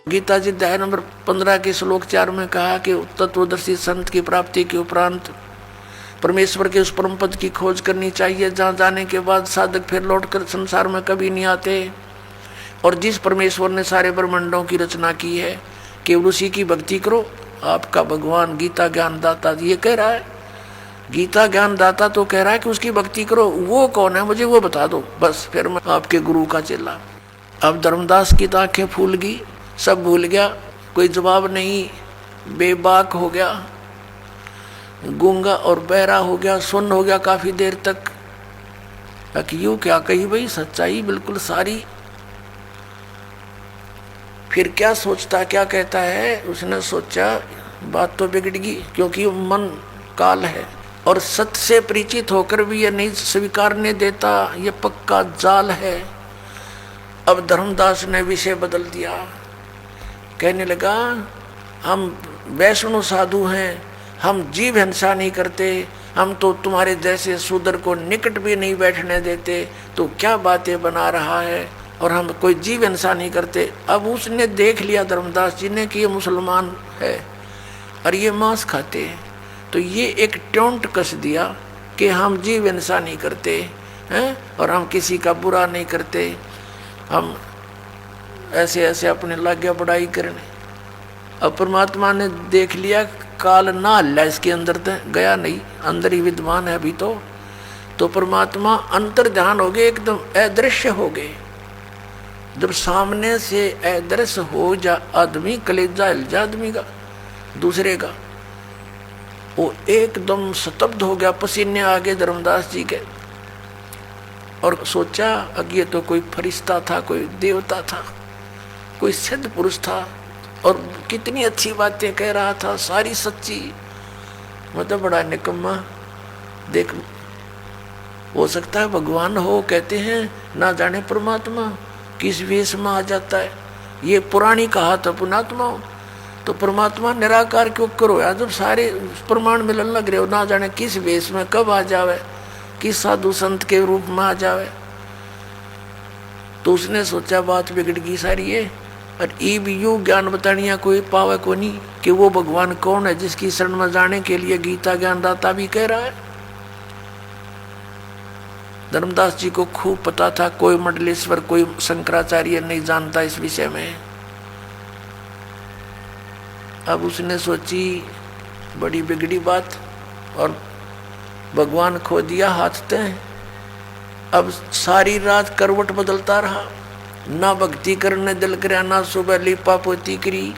गीता जी अध्याय नंबर 15 के श्लोक 4 में कहा कि तत्वदर्शी संत की प्राप्ति के उपरांत परमेश्वर के उस परम पद की खोज करनी चाहिए जहाँ जाने के बाद साधक फिर लौटकर संसार में कभी नहीं आते। और जिस परमेश्वर ने सारे ब्रह्मांडों की रचना की है केवल उसी की भक्ति करो। आपका भगवान गीता ज्ञान दाता ये कह रहा है, गीता ज्ञान दाता तो कह रहा है कि उसकी भक्ति करो। वो कौन है मुझे वो बता दो, बस फिर मैं आपके गुरु का चेला। अब धर्मदास की तो आंखें फूल गई, सब भूल गया, कोई जवाब नहीं, बेबाक हो गया, गूंगा और बहरा हो गया, सुन्न हो गया काफी देर तक। यूं क्या कही भाई, सच्चाई बिल्कुल सारी। फिर क्या सोचता क्या कहता है, उसने सोचा बात तो बिगड़ गई, क्योंकि मन काल है और सत्य से परिचित होकर भी ये नहीं स्वीकारने देता, ये पक्का जाल है। अब धर्मदास ने विषय बदल दिया, कहने लगा हम वैष्णव साधु हैं, हम जीव हिंसा नहीं करते, हम तो तुम्हारे जैसे शूद्र को निकट भी नहीं बैठने देते, तो क्या बातें बना रहा है, और हम कोई जीव हिंसा नहीं करते। अब उसने देख लिया धर्मदास जी ने कि ये मुसलमान है और ये मांस खाते हैं, तो ये एक टोंट कस दिया कि हम जीव हिंसा नहीं करते हैं और हम किसी का बुरा नहीं करते, हम ऐसे ऐसे अपने लागे बढ़ाई करने। अब परमात्मा ने देख लिया काल ना हल्ला इसके अंदर गया नहीं, अंदर ही विद्वान है अभी तो परमात्मा अंतर ध्यान हो गए, एकदम अदृश्य हो गए। जब सामने से अदृश्य हो जा आदमी, कलेजा हिल जा आदमी का दूसरे का, वो एकदम स्तब्ध हो गया, पसीने आ गए धर्मदास जी के। और सोचा अग ये तो कोई फरिश्ता था, कोई देवता था, कोई सिद्ध पुरुष था, और कितनी अच्छी बातें कह रहा था, सारी सच्ची। मतलब बड़ा निकम्मा। देख, हो सकता है भगवान हो, कहते हैं ना जाने परमात्मा किस वेश में आ जाता है। ये पुरानी कहा था पुणात्मा, तो परमात्मा निराकार क्यों करो यार, जब सारे प्रमाण मिलन लग रहे हो, ना जाने किस वेश में कब आ जावे, किस साधु संत के रूप में आ जावे। तो उसने सोचा बात बिगड़ गई सारी है, और ईब यू ज्ञान बतानिया कोई पावे को नहीं कि वो भगवान कौन है जिसकी शरण में जाने के लिए गीता ज्ञान दाता भी कह रहा है। धर्मदास जी को खूब पता था, कोई मंडलेश्वर कोई शंकराचार्य नहीं जानता इस विषय में। अब उसने सोची बड़ी बिगड़ी बात, और भगवान खो दिया हाथ तय। अब सारी रात करवट बदलता रहा, ना भक्ति करने दिल करया, ना सुबह लिपा पोती करी।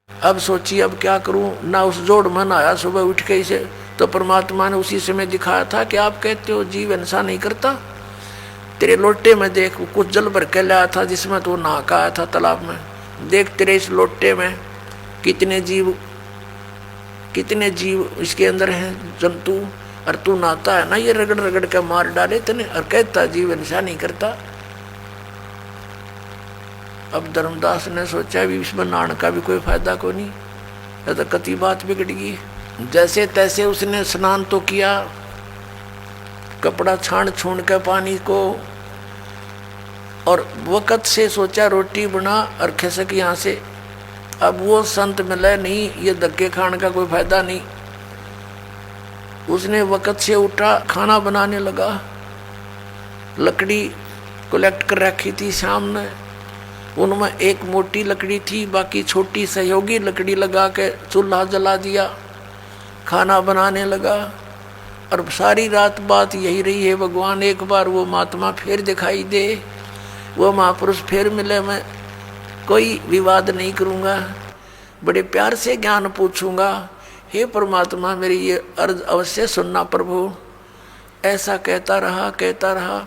अब सोची अब क्या करूं, ना उस जोड़ में आया सुबह उठ के इसे, तो परमात्मा ने उसी समय दिखाया था कि आप कहते हो जीव हिंसा नहीं करता, तेरे लोटे में देख कुछ जल भर के लाया था जिसमें तो नहा का आया था तालाब में, देख तेरे इस लोटे में कितने जीव इसके अंदर हैं जंतु, और तू नहाता है ना, ये रगड़ रगड़ के मार डाले तने, और कहता जीव हिंसा नहीं करता। अब धर्मदास ने सोचा भी इसमें नहाने का भी कोई फायदा को नहीं, तो कति बात बिगड़ गई। जैसे तैसे उसने स्नान तो किया, कपड़ा छान छून के पानी को, और वक़्त से सोचा रोटी बना और खिसक यहाँ से। अब वो संत मिले नहीं, ये धक्के खाने का कोई फायदा नहीं। उसने वक़्त से उठा, खाना बनाने लगा, लकड़ी कलेक्ट कर रखी थी सामने, उनमें एक मोटी लकड़ी थी, बाकी छोटी सहयोगी लकड़ी लगा के चूल्हा जला दिया, खाना बनाने लगा। और सारी रात बात यही रही है, भगवान एक बार वो महात्मा फिर दिखाई दे, वो महापुरुष फिर मिले, मैं कोई विवाद नहीं करूँगा, बड़े प्यार से ज्ञान पूछूंगा, हे परमात्मा मेरी ये अर्ज अवश्य सुनना प्रभु। ऐसा कहता रहा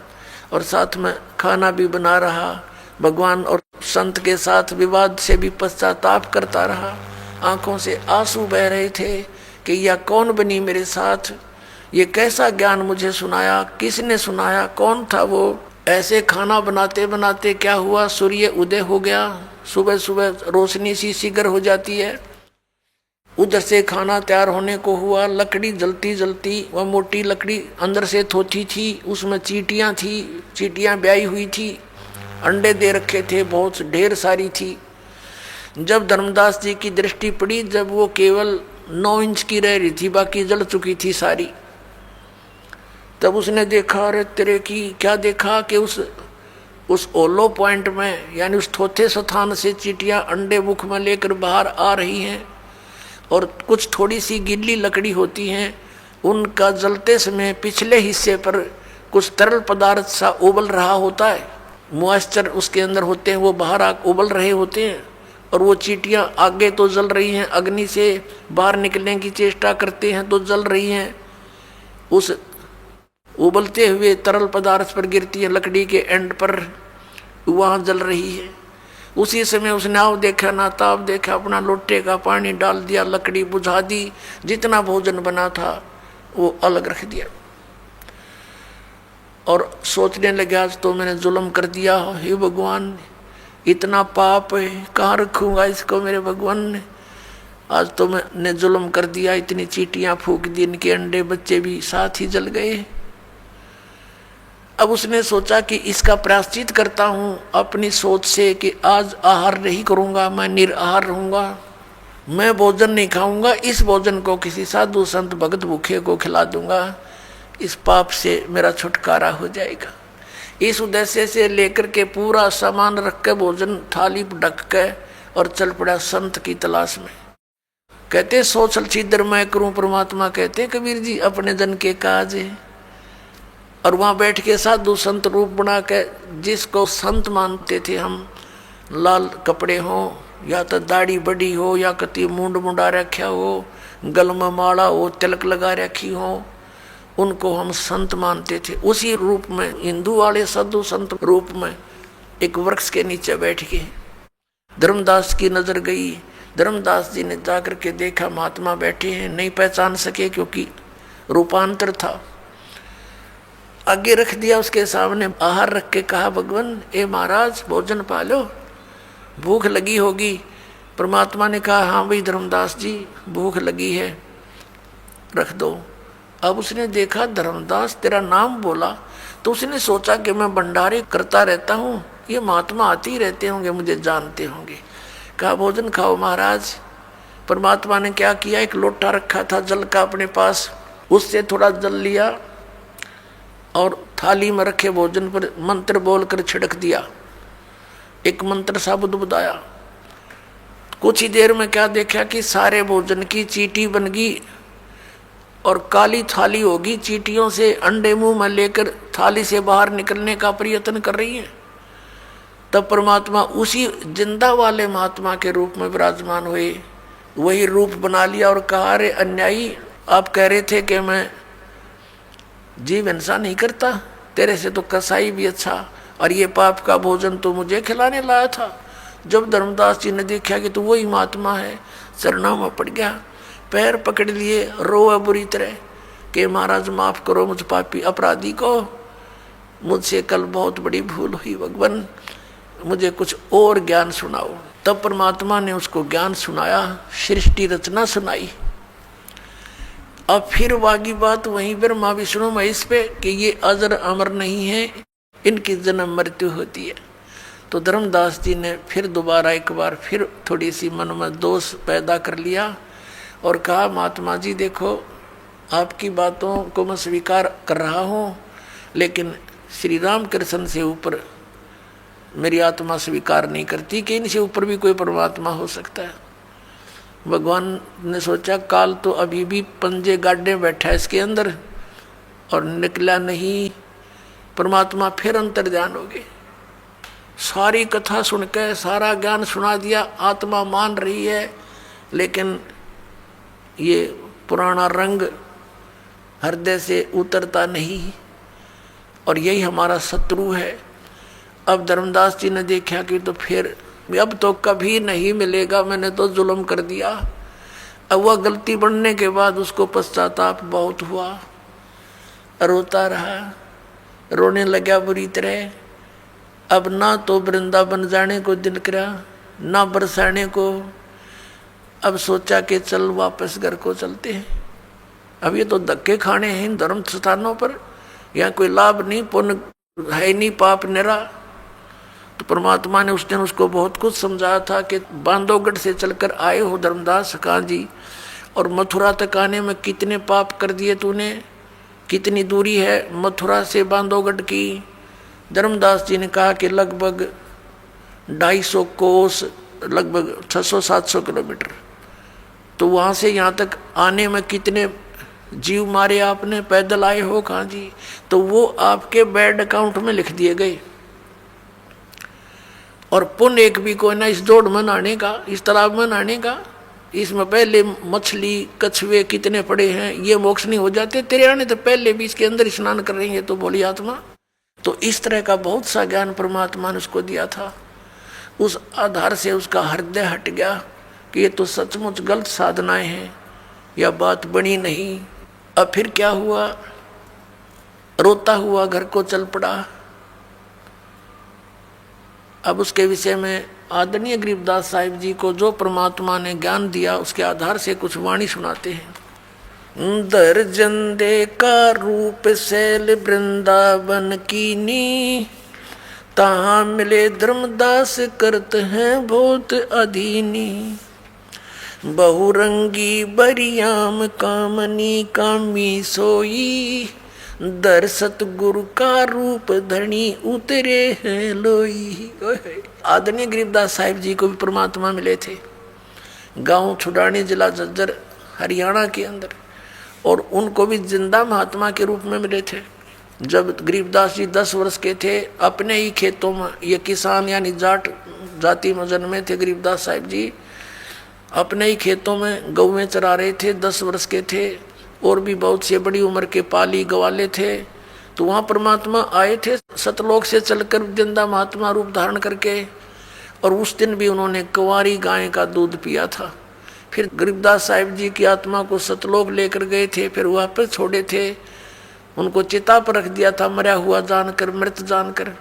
और साथ में खाना भी बना रहा, भगवान और संत के साथ विवाद से भी पश्चाताप करता रहा। आंखों से आंसू बह रहे थे कि यह कौन बनी मेरे साथ, ये कैसा ज्ञान मुझे सुनाया, किसने सुनाया, कौन था वो। ऐसे खाना बनाते बनाते क्या हुआ, सूर्य उदय हो गया, सुबह सुबह रोशनी सी शीघ्र हो जाती है। उधर से खाना तैयार होने को हुआ, लकड़ी जलती जलती, वह मोटी लकड़ी अंदर से थोथी थी, उसमें चींटियाँ थी, चींटियाँ ब्याई हुई थी, अंडे दे रखे थे, बहुत ढेर सारी थी। जब धर्मदास जी की दृष्टि पड़ी, जब वो केवल 9 इंच की रह रही थी, बाकी जल चुकी थी सारी, तब उसने देखा, अरे तेरे की क्या देखा कि उस ओलो पॉइंट में, यानी उस थोथे स्थान से चींटियां अंडे मुख में लेकर बाहर आ रही हैं, और कुछ थोड़ी सी गीली लकड़ी होती हैं, उनका जलते समय पिछले हिस्से पर कुछ तरल पदार्थ सा उबल रहा होता है, मॉइस्चर उसके अंदर होते हैं, वो बाहर उबल रहे होते हैं, और वो चींटियां आगे तो जल रही हैं, अग्नि से बाहर निकलने की चेष्टा करते हैं तो जल रही हैं, उस उबलते हुए तरल पदार्थ पर गिरती है, लकड़ी के एंड पर वहाँ जल रही है। उसी समय उसने आव देखा ना ताव देखा, अपना लोटे का पानी डाल दिया, लकड़ी बुझा दी, जितना भोजन बना था वो अलग रख दिया, और सोचने लगे आज तो मैंने जुल्म कर दिया, हे भगवान इतना पाप है, कहाँ रखूँगा इसको मेरे भगवान ने, आज तो मैंने जुल्म कर दिया, इतनी चींटियाँ फूंक दी, इनके अंडे बच्चे भी साथ ही जल गए। अब उसने सोचा कि इसका प्रायश्चित करता हूँ अपनी सोच से कि आज आहार नहीं करूँगा, मैं निराहार रहूँगा, मैं भोजन नहीं खाऊंगा, इस भोजन को किसी साधु संत भगत भूखे को खिला दूंगा, इस पाप से मेरा छुटकारा हो जाएगा। इस उद्देश्य से लेकर के पूरा सामान रख के, भोजन थाली ढक के, और चल पड़ा संत की तलाश में। कहते सोचल छिद्र मैं करूं परमात्मा, कहते कबीर जी अपने जन के काज है। और वहाँ बैठ के साधु संत रूप बना के, जिसको संत मानते थे हम, लाल कपड़े हों या तो दाढ़ी बड़ी हो या कति मुंड मुंडा रखा हो, गल में माला हो, तिलक लगा रखी हो, उनको हम संत मानते थे। उसी रूप में हिंदू वाले साधु संत रूप में एक वृक्ष के नीचे बैठ के धर्मदास की नजर गई। धर्मदास जी ने जाकर के देखा महात्मा बैठे हैं, नहीं पहचान सके क्योंकि रूपांतर था। आगे रख दिया उसके सामने, आहार रख के कहा भगवान ए महाराज भोजन पालो, भूख लगी होगी। परमात्मा ने कहा हाँ भाई धर्मदास जी भूख लगी है, रख दो। अब उसने देखा धर्मदास तेरा नाम बोला, तो उसने सोचा कि मैं भंडारे करता रहता हूँ, ये महात्मा आते ही रहते होंगे, मुझे जानते होंगे। कहा भोजन खाओ महाराज। परमात्मा ने क्या किया, एक लोटा रखा था जल का अपने पास, उससे थोड़ा जल लिया और थाली में रखे भोजन पर मंत्र बोलकर छिड़क दिया। एक मंत्र सा बुदबुदाया। कुछ ही देर में क्या देखा कि सारे भोजन की चींटी बन गई और काली थाली होगी, चींटियों से अंडे मुंह में लेकर थाली से बाहर निकलने का प्रयत्न कर रही है। तब परमात्मा उसी जिंदा वाले महात्मा के रूप में विराजमान हुए, वही रूप बना लिया और कहा अरे अन्यायी, आप कह रहे थे कि मैं जीव हिंसा नहीं करता, तेरे से तो कसाई भी अच्छा, और ये पाप का भोजन तो मुझे खिलाने लाया था। जब धर्मदास जी ने देखा कि तो वही महात्मा है, चरणों में पड़ गया, पैर पकड़ लिए, रोए बुरी तरह कि महाराज माफ करो मुझ पापी अपराधी को, मुझसे कल बहुत बड़ी भूल हुई, भगवान मुझे कुछ और ज्ञान सुनाओ। तब परमात्मा ने उसको ज्ञान सुनाया, सृष्टि रचना सुनाई। अब फिर वागी बात वहीं ब्रह्मा विष्णु महेश पे कि ये अजर अमर नहीं है, इनकी जन्म मृत्यु होती है। तो धर्मदास जी ने फिर दोबारा एक बार फिर थोड़ी सी मन में दोष पैदा कर लिया और कहा महात्मा जी देखो, आपकी बातों को मैं स्वीकार कर रहा हूँ, लेकिन श्री राम कृष्ण से ऊपर मेरी आत्मा स्वीकार नहीं करती कि इनसे ऊपर भी कोई परमात्मा हो सकता है। भगवान ने सोचा काल तो अभी भी पंजे गाड़े बैठा है इसके अंदर और निकला नहीं। परमात्मा फिर अंतर्ध्यान हो गए, सारी कथा सुनकर सारा ज्ञान सुना दिया, आत्मा मान रही है, लेकिन ये पुराना रंग हृदय से उतरता नहीं, और यही हमारा शत्रु है। अब धर्मदास जी ने देखा कि तो फिर अब तो कभी नहीं मिलेगा, मैंने तो जुल्म कर दिया। अब वह गलती बढ़ने के बाद उसको पश्चाताप बहुत हुआ, रोता रहा, रोने लगा बुरी तरह। अब ना तो वृंदावन जाने को दिल करा, ना बरसाने को। अब सोचा कि चल वापस घर को चलते हैं, अब ये तो धक्के खाने हैं इन धर्म स्थानों पर, यहाँ कोई लाभ नहीं, पुण्य है नहीं, पाप निरा। तो परमात्मा ने उस दिन उसको बहुत कुछ समझाया था कि बांधवगढ़ से चलकर आए हो धर्मदास कां जी, और मथुरा तक आने में कितने पाप कर दिए तूने, कितनी दूरी है मथुरा से बांधवगढ़ की। धर्मदास जी ने कहा कि लगभग 250 कोस, लगभग 600-700 किलोमीटर। तो वहाँ से यहाँ तक आने में कितने जीव मारे आपने, पैदल आए हो कहाँ जी। तो वो आपके बैड अकाउंट में लिख दिए गए। और पुण्य एक भी कोई ना इस दौड़ में नहाने का, इस तालाब में नहाने का। इसमें पहले मछली कछुए कितने पड़े हैं, ये मोक्ष नहीं हो जाते तेरे आने तो पहले भी इसके अंदर स्नान कर रही है तो बोली आत्मा। तो इस तरह का बहुत सा ज्ञान परमात्मा ने उसको दिया था। उस आधार से उसका हृदय हट गया कि ये तो सचमुच गलत साधनाएं हैं, यह बात बनी नहीं। अब फिर क्या हुआ, रोता हुआ घर को चल पड़ा। अब उसके विषय में आदरणीय गरीबदास साहिब जी को जो परमात्मा ने ज्ञान दिया उसके आधार से कुछ वाणी सुनाते हैं। दर्जन दे का रूप शैल वृंदावन कीनी, तहाँ मिले धर्मदास करत हैं बहुत अधीनी। बहुरंगी बरियाम कामनी कामी सोई, दर सतगुरु का रूप धनी उतरे हैं लोई। आदरणीय गरीबदास साहिब जी को भी परमात्मा मिले थे गांव छुड़ानी, जिला झज्जर, हरियाणा के अंदर, और उनको भी जिंदा महात्मा के रूप में मिले थे। जब गरीबदास जी 10 वर्ष के थे, अपने ही खेतों में, ये किसान यानी जाट जाति में जन्मे थे गरीबदास साहिब जी, अपने ही खेतों में गौवें चरा रहे थे, 10 वर्ष के थे, और भी बहुत से बड़ी उम्र के पाली गवाले थे। तो वहाँ परमात्मा आए थे सतलोक से चलकर जिंदा महात्मा रूप धारण करके, और उस दिन भी उन्होंने कुंवारी गाय का दूध पिया था। फिर गरीबदास साहिब जी की आत्मा को सतलोक लेकर गए थे, फिर वापस छोड़े थे, उनको चिता पर रख दिया था मरा हुआ जानकर, मृत जानकर।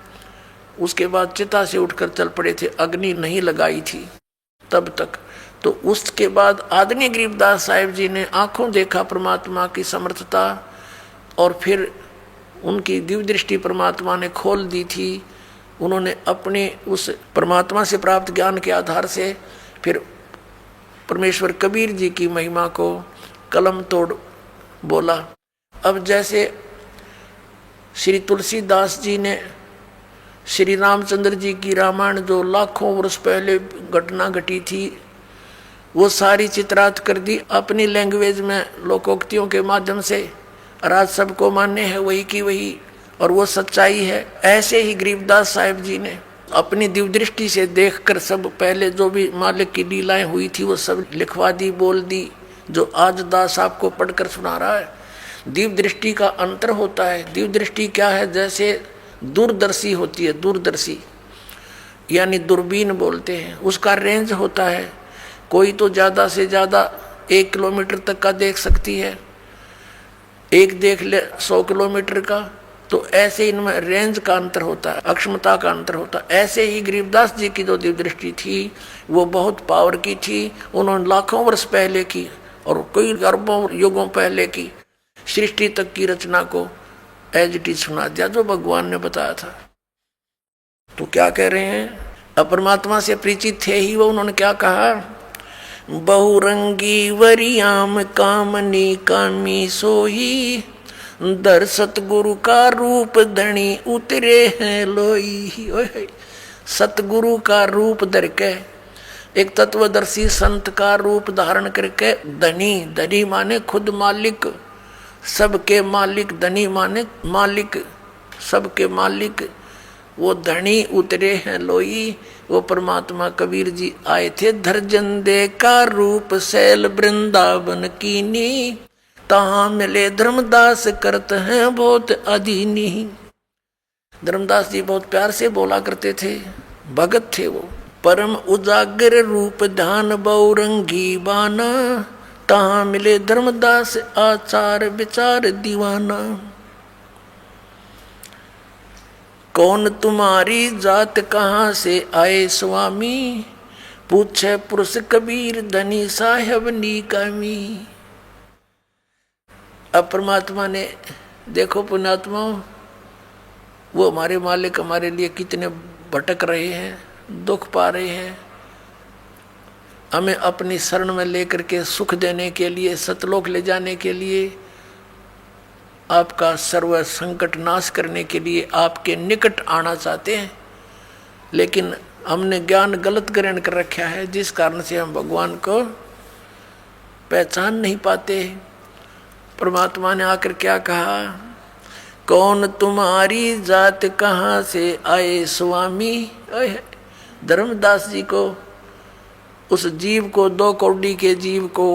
उसके बाद चिता से उठकर चल पड़े थे, अग्नि नहीं लगाई थी तब तक। तो उसके बाद आदरणीय गरीबदास साहिब जी ने आंखों देखा परमात्मा की समर्थता, और फिर उनकी दिव्य दृष्टि परमात्मा ने खोल दी थी। उन्होंने अपने उस परमात्मा से प्राप्त ज्ञान के आधार से फिर परमेश्वर कबीर जी की महिमा को कलम तोड़ बोला। अब जैसे श्री तुलसीदास जी ने श्री रामचंद्र जी की रामायण जो लाखों वर्ष पहले घटना घटी थी, वो सारी चित्रात कर दी अपनी लैंग्वेज में, लोकोक्तियों के माध्यम से, और आज सबको मान्य है वही की वही, और वो सच्चाई है। ऐसे ही गरीबदास साहिब जी ने अपनी दिव्य दृष्टि से देखकर सब पहले जो भी मालिक की लीलाएं हुई थी वो सब लिखवा दी, बोल दी, जो आज दास आपको पढ़कर सुना रहा है। दिव्य दृष्टि का अंतर होता है। दिव्य दृष्टि क्या है, जैसे दूरदर्शी होती है, दूरदर्शी यानी दूरबीन बोलते हैं, उसका रेंज होता है। कोई तो ज़्यादा से ज़्यादा 1 किलोमीटर तक का देख सकती है, एक देख ले 100 किलोमीटर का। तो ऐसे इनमें रेंज का अंतर होता है, अक्षमता का अंतर होता है। ऐसे ही गरीबदास जी की जो दिव्य दृष्टि थी वो बहुत पावर की थी। उन्होंने लाखों वर्ष पहले की और कई अरबों युगों पहले की सृष्टि तक की रचना को एज इट इज सुना दिया जो भगवान ने बताया था। तो क्या कह रहे हैं, अपरमात्मा से परिचित थे ही वो। उन्होंने क्या कहा, बहुरंगी वरियाम कामनी कामी सोही, दर सतगुरु का रूप धनी उतरे हैं लोई। सतगुरु का रूप धर के, एक तत्वदर्शी संत का रूप धारण करके, धनी, धनी माने खुद मालिक, सबके मालिक, धनी माने मालिक, सबके मालिक, वो धनी उतरे हैं लोई। वो परमात्मा कबीर जी आए थे धर्जन दे का रूप शैल वृंदावन कीनी, तहाँ मिले धर्मदास करत हैं बहुत अधीनी। धर्मदास जी बहुत प्यार से बोला करते थे, भगत थे वो। परम उजागर रूप ध्यान बहुरंगी बाना, तहाँ मिले धर्मदास आचार विचार दीवाना। कौन तुम्हारी जात कहाँ से आए स्वामी, पूछे पुरुष कबीर धनी साहेब नीकामी। अब परमात्मा ने देखो पुण्यात्मा, वो हमारे मालिक हमारे लिए कितने भटक रहे हैं, दुख पा रहे हैं, हमें अपनी शरण में लेकर के सुख देने के लिए, सतलोक ले जाने के लिए, आपका सर्व संकट नाश करने के लिए आपके निकट आना चाहते हैं, लेकिन हमने ज्ञान गलत ग्रहण कर रखा है, जिस कारण से हम भगवान को पहचान नहीं पाते। परमात्मा ने आकर क्या कहा, कौन तुम्हारी जात कहाँ से आए स्वामी। धर्मदास जी को, उस जीव को, 2 कौड़ी के जीव को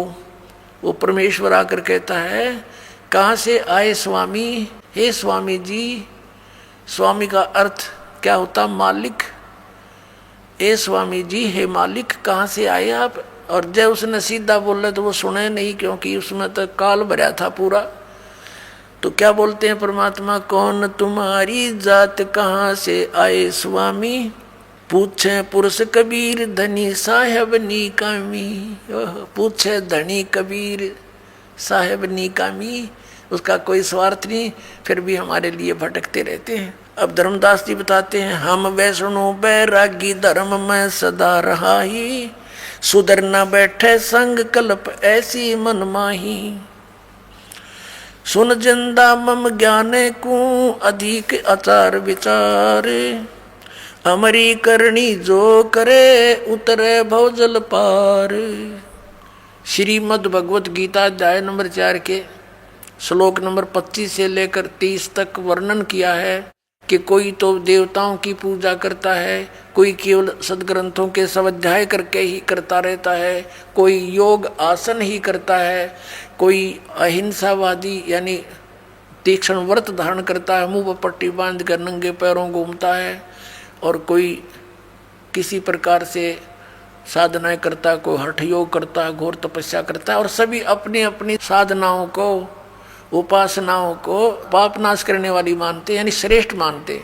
वो परमेश्वर आकर कहता है, कहाँ से आए स्वामी। हे स्वामी जी, स्वामी का अर्थ क्या होता, मालिक। ए स्वामी जी, हे मालिक, कहाँ से आए आप। और जब उसने सीधा बोला तो वो सुने नहीं, क्योंकि उसमें तो काल भरा था पूरा। तो क्या बोलते हैं परमात्मा, कौन तुम्हारी जात कहाँ से आए स्वामी, पूछे पुरुष कबीर धनी साहेब नीकामी। पूछे धनी कबीर साहेब नीकामी, उसका कोई स्वार्थ नहीं, फिर भी हमारे लिए भटकते रहते हैं। अब धर्मदास जी बताते हैं, हम वैष्णो बैरागी धर्म में सदा रहा ही, सुधर न बैठे संग कल्प ऐसी मन माही। सुन जिंदा मम ज्ञाने को अधिक आचार विचार, अमरी करनी जो करे उतरे भवजल पार। श्रीमद् भगवत गीता अध्याय नंबर 4 के श्लोक नंबर 25 से लेकर 30 तक वर्णन किया है कि कोई तो देवताओं की पूजा करता है, कोई केवल सदग्रंथों के स्वाध्याय करके ही करता रहता है, कोई योग आसन ही करता है, कोई अहिंसावादी यानी तीक्ष्ण व्रत धारण करता है, मुंह पर पट्टी बांध कर नंगे पैरों घूमता है, और कोई किसी प्रकार से साधनाएं करता है, कोई हठ योग करता है, घोर तपस्या करता है, और सभी अपनी अपनी साधनाओं को, उपासनाओं को पाप नाश करने वाली मानते, यानी श्रेष्ठ मानते।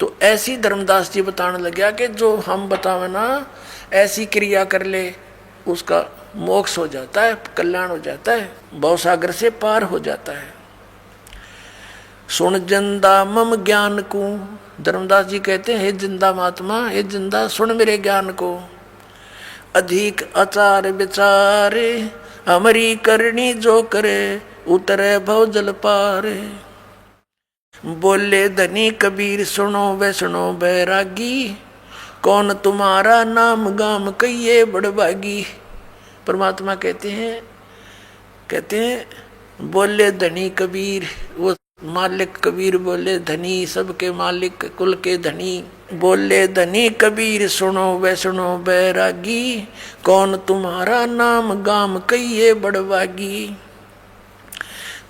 तो ऐसी धर्मदास जी बताने लगे कि जो हम बतावे ना, ऐसी क्रिया कर ले, उसका मोक्ष हो जाता है, कल्याण हो जाता है, भवसागर से पार हो जाता है। सुन जिंदा मम ज्ञान को, धर्मदास जी कहते हैं, हे जिंदा महात्मा, हे जिंदा सुन मेरे ज्ञान को। अधिक आचार विचारे, हमारी करनी जो करे उतरे भवजल पार। बोले धनी कबीर सुनो वैष्णो बैरागी, कौन तुम्हारा नाम गाम कहिए बड़भागी। परमात्मा कहते हैं बोले धनी कबीर, वो मालिक कबीर बोले धनी, सबके मालिक कुल के धनी। बोले धनी कबीर सुनो वैष्णो बैरागी, कौन तुम्हारा नाम गाम कहिए बड़भागी।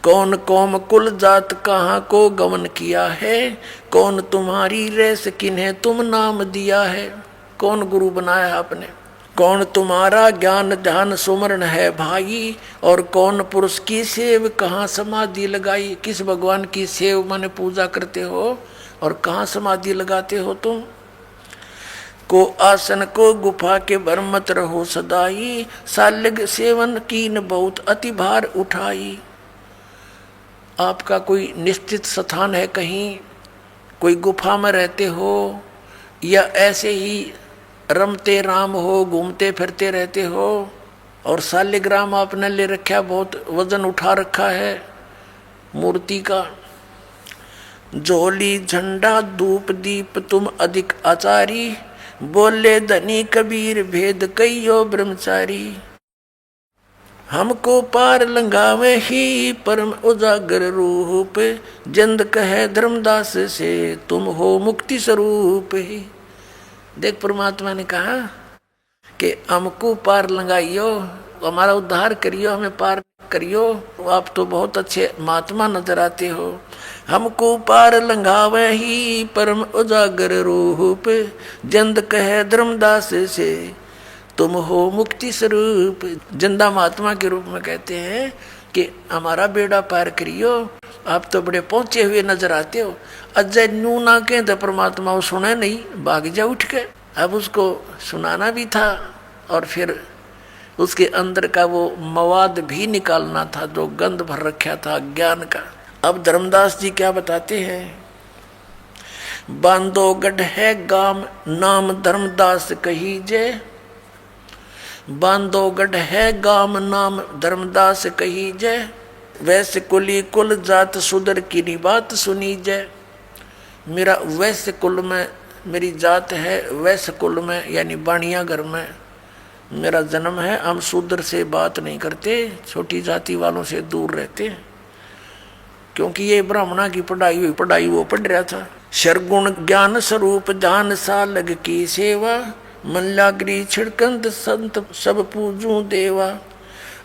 कौन कौम कुल जात कहाँ को गमन किया है, कौन तुम्हारी रेस किन्हें तुम नाम दिया है। कौन गुरु बनाया आपने, कौन तुम्हारा ज्ञान ध्यान सुमरण है भाई, और कौन पुरुष की सेव कहाँ समाधि लगाई। किस भगवान की सेव माने पूजा करते हो और कहाँ समाधि लगाते हो तुम। को आसन को गुफा के भर मत रहो सदाई, सालिग सेवन कीन बहुत अति भार उठाई। आपका कोई निश्चित स्थान है, कहीं कोई गुफा में रहते हो, या ऐसे ही रमते राम हो, घूमते फिरते रहते हो, और शालिग्राम आपने ले रखा, बहुत वजन उठा रखा है मूर्ति का। झोली झंडा धूप दीप तुम अधिक आचारी, बोले धनी कबीर भेद कहियो ब्रह्मचारी। हमको पार लंघावे ही परम उजागर रूप, जंद कहे धर्मदास से तुम हो मुक्ति स्वरूप। देख परमात्मा ने कहा कि हमको पार लंघाइयो, हमारा उद्धार करियो, हमें पार करियो। आप तो बहुत अच्छे महात्मा नजर आते हो। हमको पार लंघावे ही परम उजागर रूप, जंद कहे धर्मदास से तुम हो मुक्ति स्वरूप। जिंदा महात्मा के रूप में कहते हैं कि हमारा बेड़ा पार करियो, आप तो बड़े पहुंचे हुए नजर आते हो। अजय नू ना कहें तो परमात्मा वो सुने नहीं, भाग जा उठ के। अब उसको सुनाना भी था और फिर उसके अंदर का वो मवाद भी निकालना था जो गंध भर रखा था ज्ञान का। अब धर्मदास जी क्या बताते हैं, बांधोगढ़ है गाम नाम धर्मदास कही जय। बांधोगढ़ है गाम नाम धर्मदास कही जय। वैश्य कुली कुल जात सुधर की नी बात सुनी जय। मेरा वैश्य कुल में मेरी जात है, वैश्य कुल में यानी बाणिया घर में मेरा जन्म है। हम शूद्र से बात नहीं करते, छोटी जाति वालों से दूर रहते, क्योंकि ये ब्राह्मणा की पढ़ाई वो पढ़ रहा था। शरगुण ज्ञान स्वरूप जान सालग की सेवा। मन लागरी छिड़कंद संत सब पूजू देवा।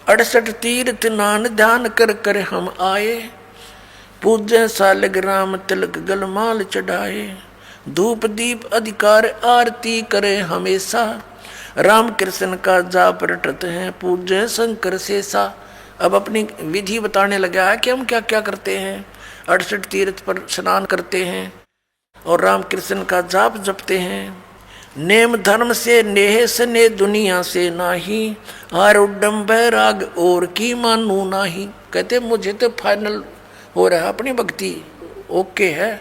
68 तीर्थ नान ध्यान कर कर हम आए। पूजे सालग राम तिलक गलमाल चढ़ाए। धूप दीप अधिकार आरती करे हमेशा। राम कृष्ण का जाप रटते हैं पूज्य शंकर शेषा। अब अपनी विधि बताने लगा है कि हम क्या क्या करते हैं। 68 तीर्थ पर स्नान करते हैं और राम कृष्ण का जाप जपते हैं। नेम धर्म से नेह सने दुनिया से नाही। हार उड्डम बैराग और की मानू नाही। कहते मुझे तो फाइनल हो रहा है अपनी भक्ति, ओके है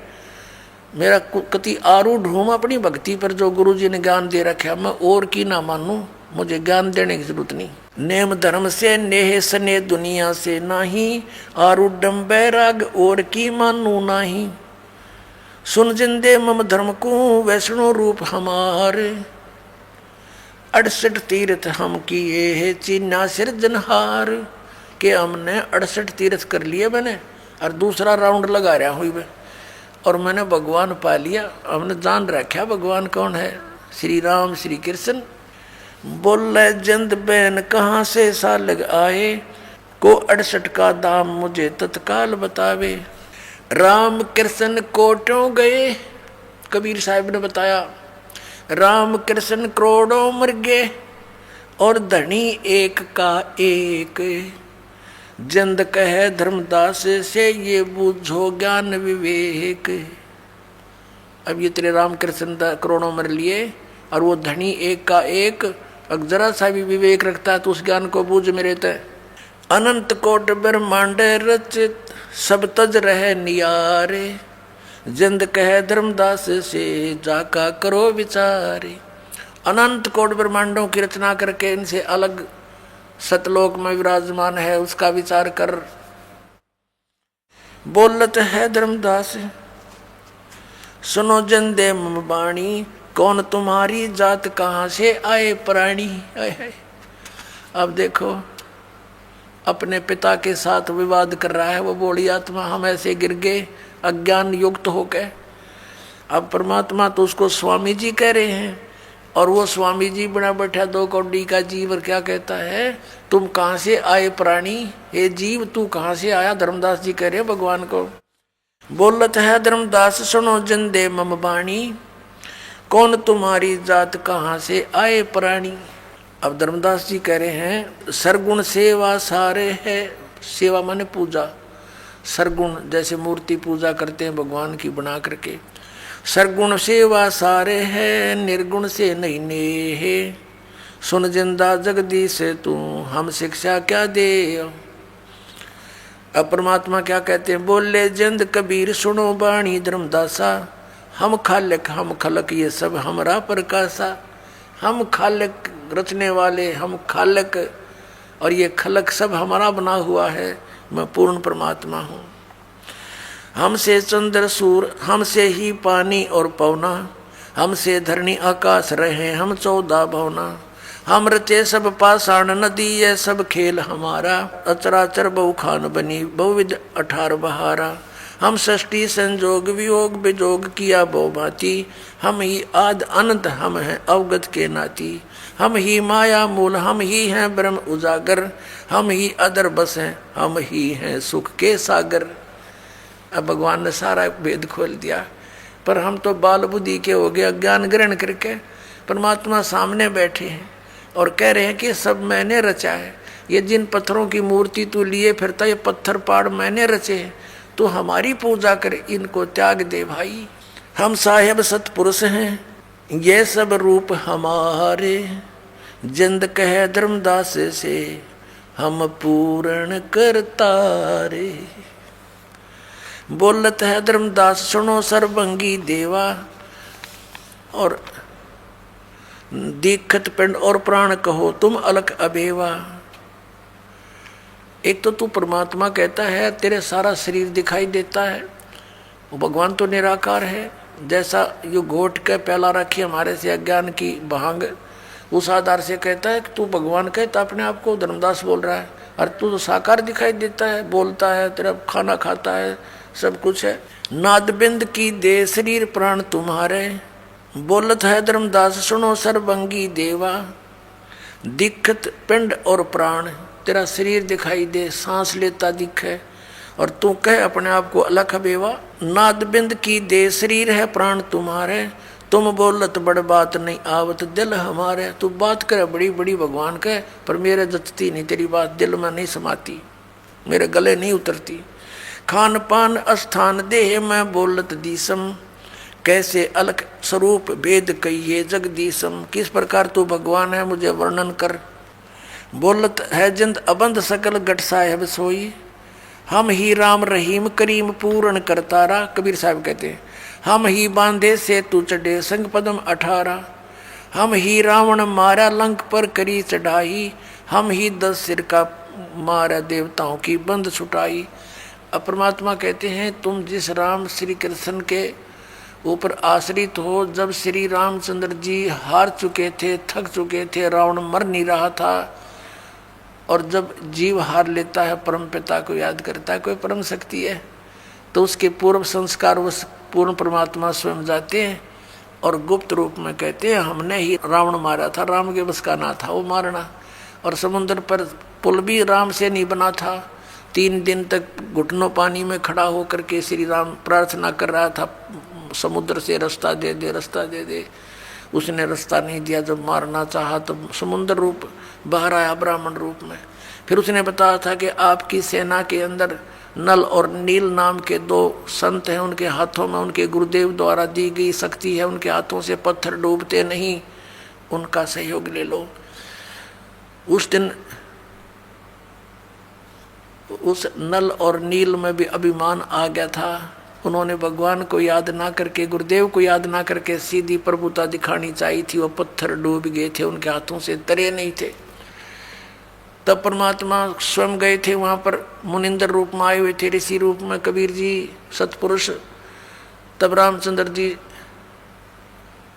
मेरा कति आरूढ़ हूँ अपनी भक्ति पर जो गुरु जी ने ज्ञान दे रखा, मैं और की ना मानूं, मुझे ज्ञान देने की जरूरत नहीं। नेम धर्म से नेह सने दुनिया से नाही। आरूढ़म बैराग और की मानू नाही। सुन जिंदे मम धर्म को वैष्णो रूप हमारे। 68 तीर्थ हम किए है चीना सिरजनहार। के हमने 68 तीर्थ कर लिए मैंने और दूसरा राउंड लगा रहा हुई मैं, और मैंने भगवान पा लिया। हमने जान रखा भगवान कौन है, श्री राम श्री कृष्ण। बोले जिंद बैन कहाँ से सालग आए। को 68 का दाम मुझे तत्काल बतावे। राम कृष्ण कोटों गए, कबीर साहब ने बताया। राम कृष्ण करोड़ों मर गए और धनी एक का एक। जिंद कहे धर्मदास से ये बूझो ज्ञान विवेक। अब ये तेरे राम कृष्ण करोड़ों मर लिए और वो धनी एक का एक, अगर जरा सा भी विवेक रखता है तो उस ज्ञान को बूझ मेरे तय। अनंत कोट ब्रह्मांड रचित सब तज रहे नियारे। जिंद कहे धर्मदास से जाका करो विचारे। अनंत कोट ब्रह्मांडों की रचना करके इनसे अलग सतलोक में विराजमान है, उसका विचार कर। बोलत है धर्मदास सुनो जिंदे मम बाणी। कौन तुम्हारी जात कहाँ से आए प्राणी। अब देखो अपने पिता के साथ विवाद कर रहा है वो बोली आत्मा, हम ऐसे गिर गए अज्ञान युक्त होकर। अब परमात्मा तो उसको स्वामी जी कह रहे हैं और वो स्वामी जी बना बैठा 2 कौड़ी का जीव, और क्या कहता है तुम कहाँ से आए प्राणी। हे जीव तू कहाँ से आया, धर्मदास जी कह रहे भगवान को। बोलत है धर्मदास सुनो जिंदे मम बाणी। कौन तुम्हारी जात कहाँ से आए प्राणी। अब धर्मदास जी कह रहे हैं सरगुण सेवा सारे है। सेवा माने पूजा, सरगुण जैसे मूर्ति पूजा करते हैं भगवान की बना करके। सरगुण सेवा सारे है निर्गुण से नहीं नेहे। सुन जिंदा जगदीश तू हम शिक्षा क्या दे। अब परमात्मा क्या कहते हैं, बोले जिंद कबीर सुनो बाणी धर्मदासा। हम खालक हम खलक ये सब हमरा प्रकाशा। हम खालक रचने वाले, हम खालक और ये खलक सब हमारा बना हुआ है। मैं पूर्ण परमात्मा हूँ। हमसे चंद्र सूर, हमसे ही पानी और पवना। हमसे धरणी आकाश रहे हम 14 भवना। हम रचे सब पाषाण नदी ये सब खेल हमारा। अचराचर बहु खान बनी बहुविध 18 बहारा। हम सृष्टि संजोग वियोग विजोग किया बहुभांति। हम ही आद अनंत हम हैं अवगत के नाती। हम ही माया मूल हम ही हैं ब्रह्म उजागर। हम ही अदर बस हैं हम ही हैं सुख के सागर। अब भगवान ने सारा भेद खोल दिया, पर हम तो बाल बुद्धि के हो गए अज्ञान ग्रहण करके। परमात्मा सामने बैठे हैं और कह रहे हैं कि सब मैंने रचा है। ये जिन पत्थरों की मूर्ति तू लिए फिरता ये पत्थर पाड़ मैंने रचे हैं, तो हमारी पूजा कर, इनको त्याग दे भाई। हम साहेब सतपुरुष हैं ये सब रूप हमारे। जिंद कहे धर्मदास से हम पूर्ण करता रे। बोलत है धर्मदास सुनो सर्वंगी देवा, और दीक्षित पिंड और प्राण कहो तुम अलख अबेवा। एक तो तू परमात्मा कहता है, तेरे सारा शरीर दिखाई देता है, वो भगवान तो निराकार है। जैसा यो घोट के पहला रखी हमारे से अज्ञान की भांग, उस आधार से कहता है कि तू भगवान कहता अपने आप को, धर्मदास बोल रहा है, और तू तो साकार दिखाई देता है, बोलता है, तेरा खाना खाता है, सब कुछ है। नादबिंद की दे शरीर प्राण तुम्हारे, बोलत है धर्मदास सुनो सर्वंगी देवा। दिखत पिंड और प्राण, तेरा शरीर दिखाई दे, सांस लेता दिखे, और तू कह अपने आप को अलख बेवा। नादबिंद की दे शरीर है प्राण तुम्हारे, तुम बोलत बड़ बात नहीं आवत दिल हमारे। तू बात करे बड़ी बड़ी भगवान कह, पर मेरे जचती नहीं तेरी बात, दिल में नहीं समाती, मेरे गले नहीं उतरती। खान पान स्थान देह में बोलत दीसम, कैसे अलग स्वरूप भेद कहिए जगदीशम। किस प्रकार तू भगवान है मुझे वर्णन कर। बोलत है जिंद अबंध सकल गट साहेब सोई, हम ही राम रहीम करीम पूर्ण करतारा। कबीर साहब कहते हैं हम ही बांधे से तू चढ़े संग पदम 18, हम ही रावण मारा लंक पर करी चढ़ाई, हम ही 10 सिर का मारा देवताओं की बंद छुटाई। अब परमात्मा कहते हैं तुम जिस राम श्री कृष्ण के ऊपर आश्रित हो, जब श्री रामचंद्र जी हार चुके थे, थक चुके थे, रावण मर नहीं रहा था, और जब जीव हार लेता है परम पिता को याद करता है, कोई परम शक्ति है, तो उसके पूर्व संस्कार उस पूर्ण परमात्मा स्वयं जाते हैं और गुप्त रूप में कहते हैं हमने ही रावण मारा था, राम के बस का ना था वो मारना। और समुद्र पर पुल भी राम से नहीं बना था, 3 दिन तक घुटनों पानी में खड़ा होकर के श्री राम प्रार्थना कर रहा था समुद्र से रास्ता दे दे, रास्ता दे दे। उसने रास्ता नहीं दिया, जब मारना चाहा तो समुद्र रूप बाहर आया ब्राह्मण रूप में। फिर उसने बताया था कि आपकी सेना के अंदर नल और नील नाम के 2 संत हैं, उनके हाथों में उनके गुरुदेव द्वारा दी गई शक्ति है, उनके हाथों से पत्थर डूबते नहीं, उनका सहयोग ले लो। उस दिन उस नल और नील में भी अभिमान आ गया था, उन्होंने भगवान को याद ना करके, गुरुदेव को याद ना करके सीधी प्रभुता दिखानी चाहिए थी, वो पत्थर डूब गए थे, उनके हाथों से तरे नहीं थे। तब परमात्मा स्वयं गए थे वहाँ पर, मुनिंदर रूप में आए हुए थे, ऋषि रूप में कबीर जी सतपुरुष। तब रामचंद्र जी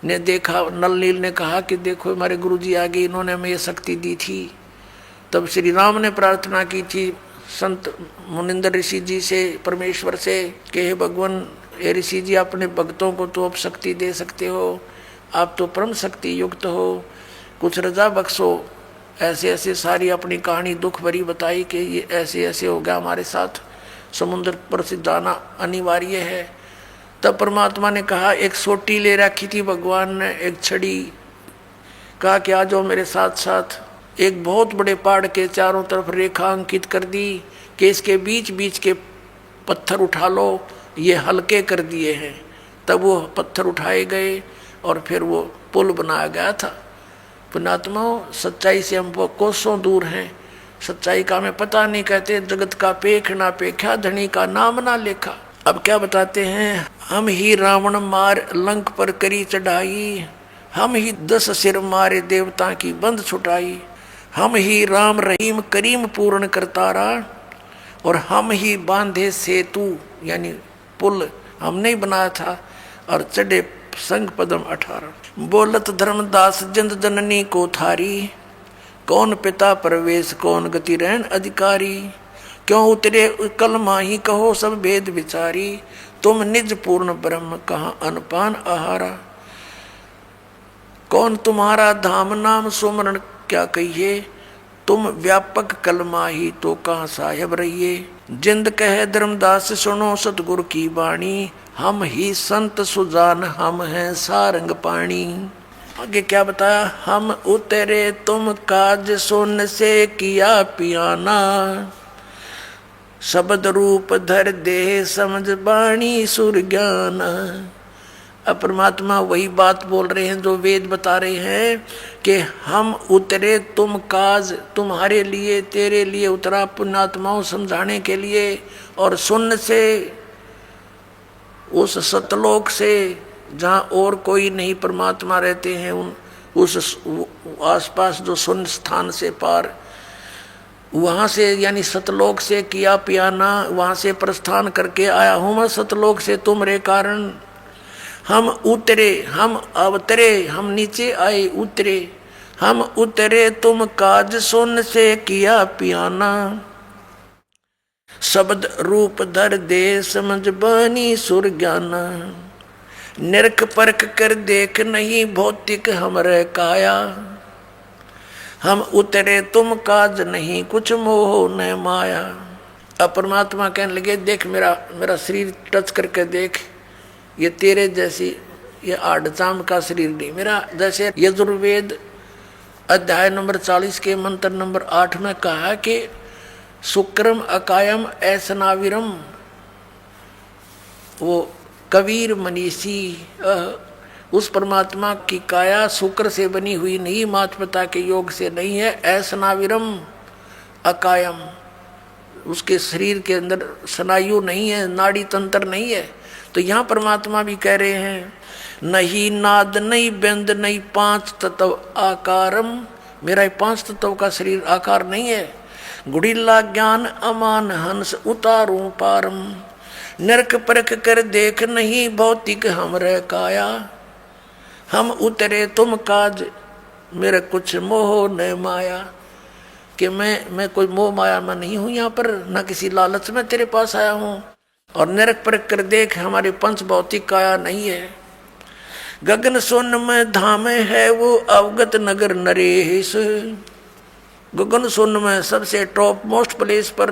ने देखा, नल नील ने कहा कि देखो हमारे गुरु जी आगे, इन्होंने हमें ये शक्ति दी थी। तब श्री राम ने प्रार्थना की थी संत मुनिंदर ऋषि जी से, परमेश्वर से, कि हे भगवान, हे ऋषि जी, अपने भक्तों को तो अब शक्ति दे सकते हो, आप तो परम शक्ति युक्त हो, कुछ रजा बख्शो। ऐसे ऐसे सारी अपनी कहानी दुख भरी बताई कि ये ऐसे ऐसे हो गया हमारे साथ, समुद्र पर से जाना अनिवार्य है। तब परमात्मा ने कहा, एक सोटी ले रखी थी भगवान ने, एक छड़ी, कहा कि आ जाओ मेरे साथ साथ। एक बहुत बड़े पहाड़ के चारों तरफ रेखा अंकित कर दी कि इसके बीच बीच के पत्थर उठा लो, ये हल्के कर दिए हैं। तब वो पत्थर उठाए गए और फिर वो पुल बनाया गया था। पुण्यात्माओं, सच्चाई से हम कोसों दूर हैं, सच्चाई का हमें पता नहीं। कहते जगत का पेख ना पेखा, धनी का नाम ना लेखा। अब क्या बताते हैं, हम ही रावण मार लंक पर करी चढ़ाई, हम ही 10 सिर मारे देवता की बंद छुटाई, हम ही राम रहीम करीम पूर्ण करतारा, और हम ही बांधे सेतु यानी पुल हमने ही बनाया था, और चढ़े संग पदम 18। बोलत धर्मदास जिंद जननी को थारी, कौन पिता प्रवेश कौन गति रहन अधिकारी, क्यों उतरे कलमा ही कहो सब भेद विचारी, तुम निज पूर्ण ब्रह्म कहाँ अनपान आहारा। कौन तुम्हारा धाम नाम सुमरण क्या कहिए, तुम व्यापक कलमा ही तो कहाँ साहेब रहिए। जिंद कहे धर्मदास सुनो सतगुरु की वाणी, हम ही संत सुजान हम हैं सारंग पाणी। आगे क्या बताया, हम उतरे तुम काज सुन से किया पियाना, शब्द रूप धर देह समझ बाणी सुर ज्ञान। अब परमात्मा वही बात बोल रहे हैं जो वेद बता रहे हैं कि हम उतरे तुम काज, तुम्हारे लिए, तेरे लिए उतरा पुण्यात्माओं समझाने के लिए, और सुन से उस सतलोक से जहाँ और कोई नहीं परमात्मा रहते हैं, उस आसपास जो शून्य स्थान से पार, वहाँ से यानी सतलोक से किया पियाना, वहाँ से प्रस्थान करके आया हूँ मैं सतलोक से तुम्हारे कारण। हम उतरे, हम अवतरे, हम नीचे आए उतरे, हम उतरे तुम काज सुन से किया पियाना। शब्द रूप धर दे समझ बनी सुर ज्ञाना। निरख परख कर देख नहीं भौतिक हमरे काया। हम उतरे तुम काज नहीं कुछ मोह न माया। अब परमात्मा कहने लगे देख मेरा शरीर टच करके देख, ये तेरे जैसी ये आड़चाम का शरीर नहीं मेरा। जैसे यजुर्वेद अध्याय नंबर 40 के मंत्र नंबर 8 में कहा कि शुक्रम अकायम ऐसनाविरम, वो कबीर मनीषी उस परमात्मा की काया शुक्र से बनी हुई नहीं, माता पिता के योग से नहीं है। ऐसनाविरम अकायम, उसके शरीर के अंदर स्नायु नहीं है, नाड़ी तंत्र नहीं है। तो यहाँ परमात्मा भी कह रहे हैं नहीं नाद नहीं बिंद नहीं पांच तत्व आकारम, मेरा 5 तत्व का शरीर आकार नहीं है। गुड़िल्ला ज्ञान अमान हंस उतारू पारम। नरक परख कर देख नहीं भौतिक हमरे काया। हम उतरे तुम काज मेरे कुछ मोह न माया, कि मैं कोई मोह माया में नहीं हूँ यहाँ पर, न किसी लालच में तेरे पास आया हूँ। और नरक परख कर देख हमारे पंच भौतिक काया नहीं है। गगन सोन में धाम है वो अवगत नगर नरेश। गगन सोन में सबसे टॉप मोस्ट प्लेस पर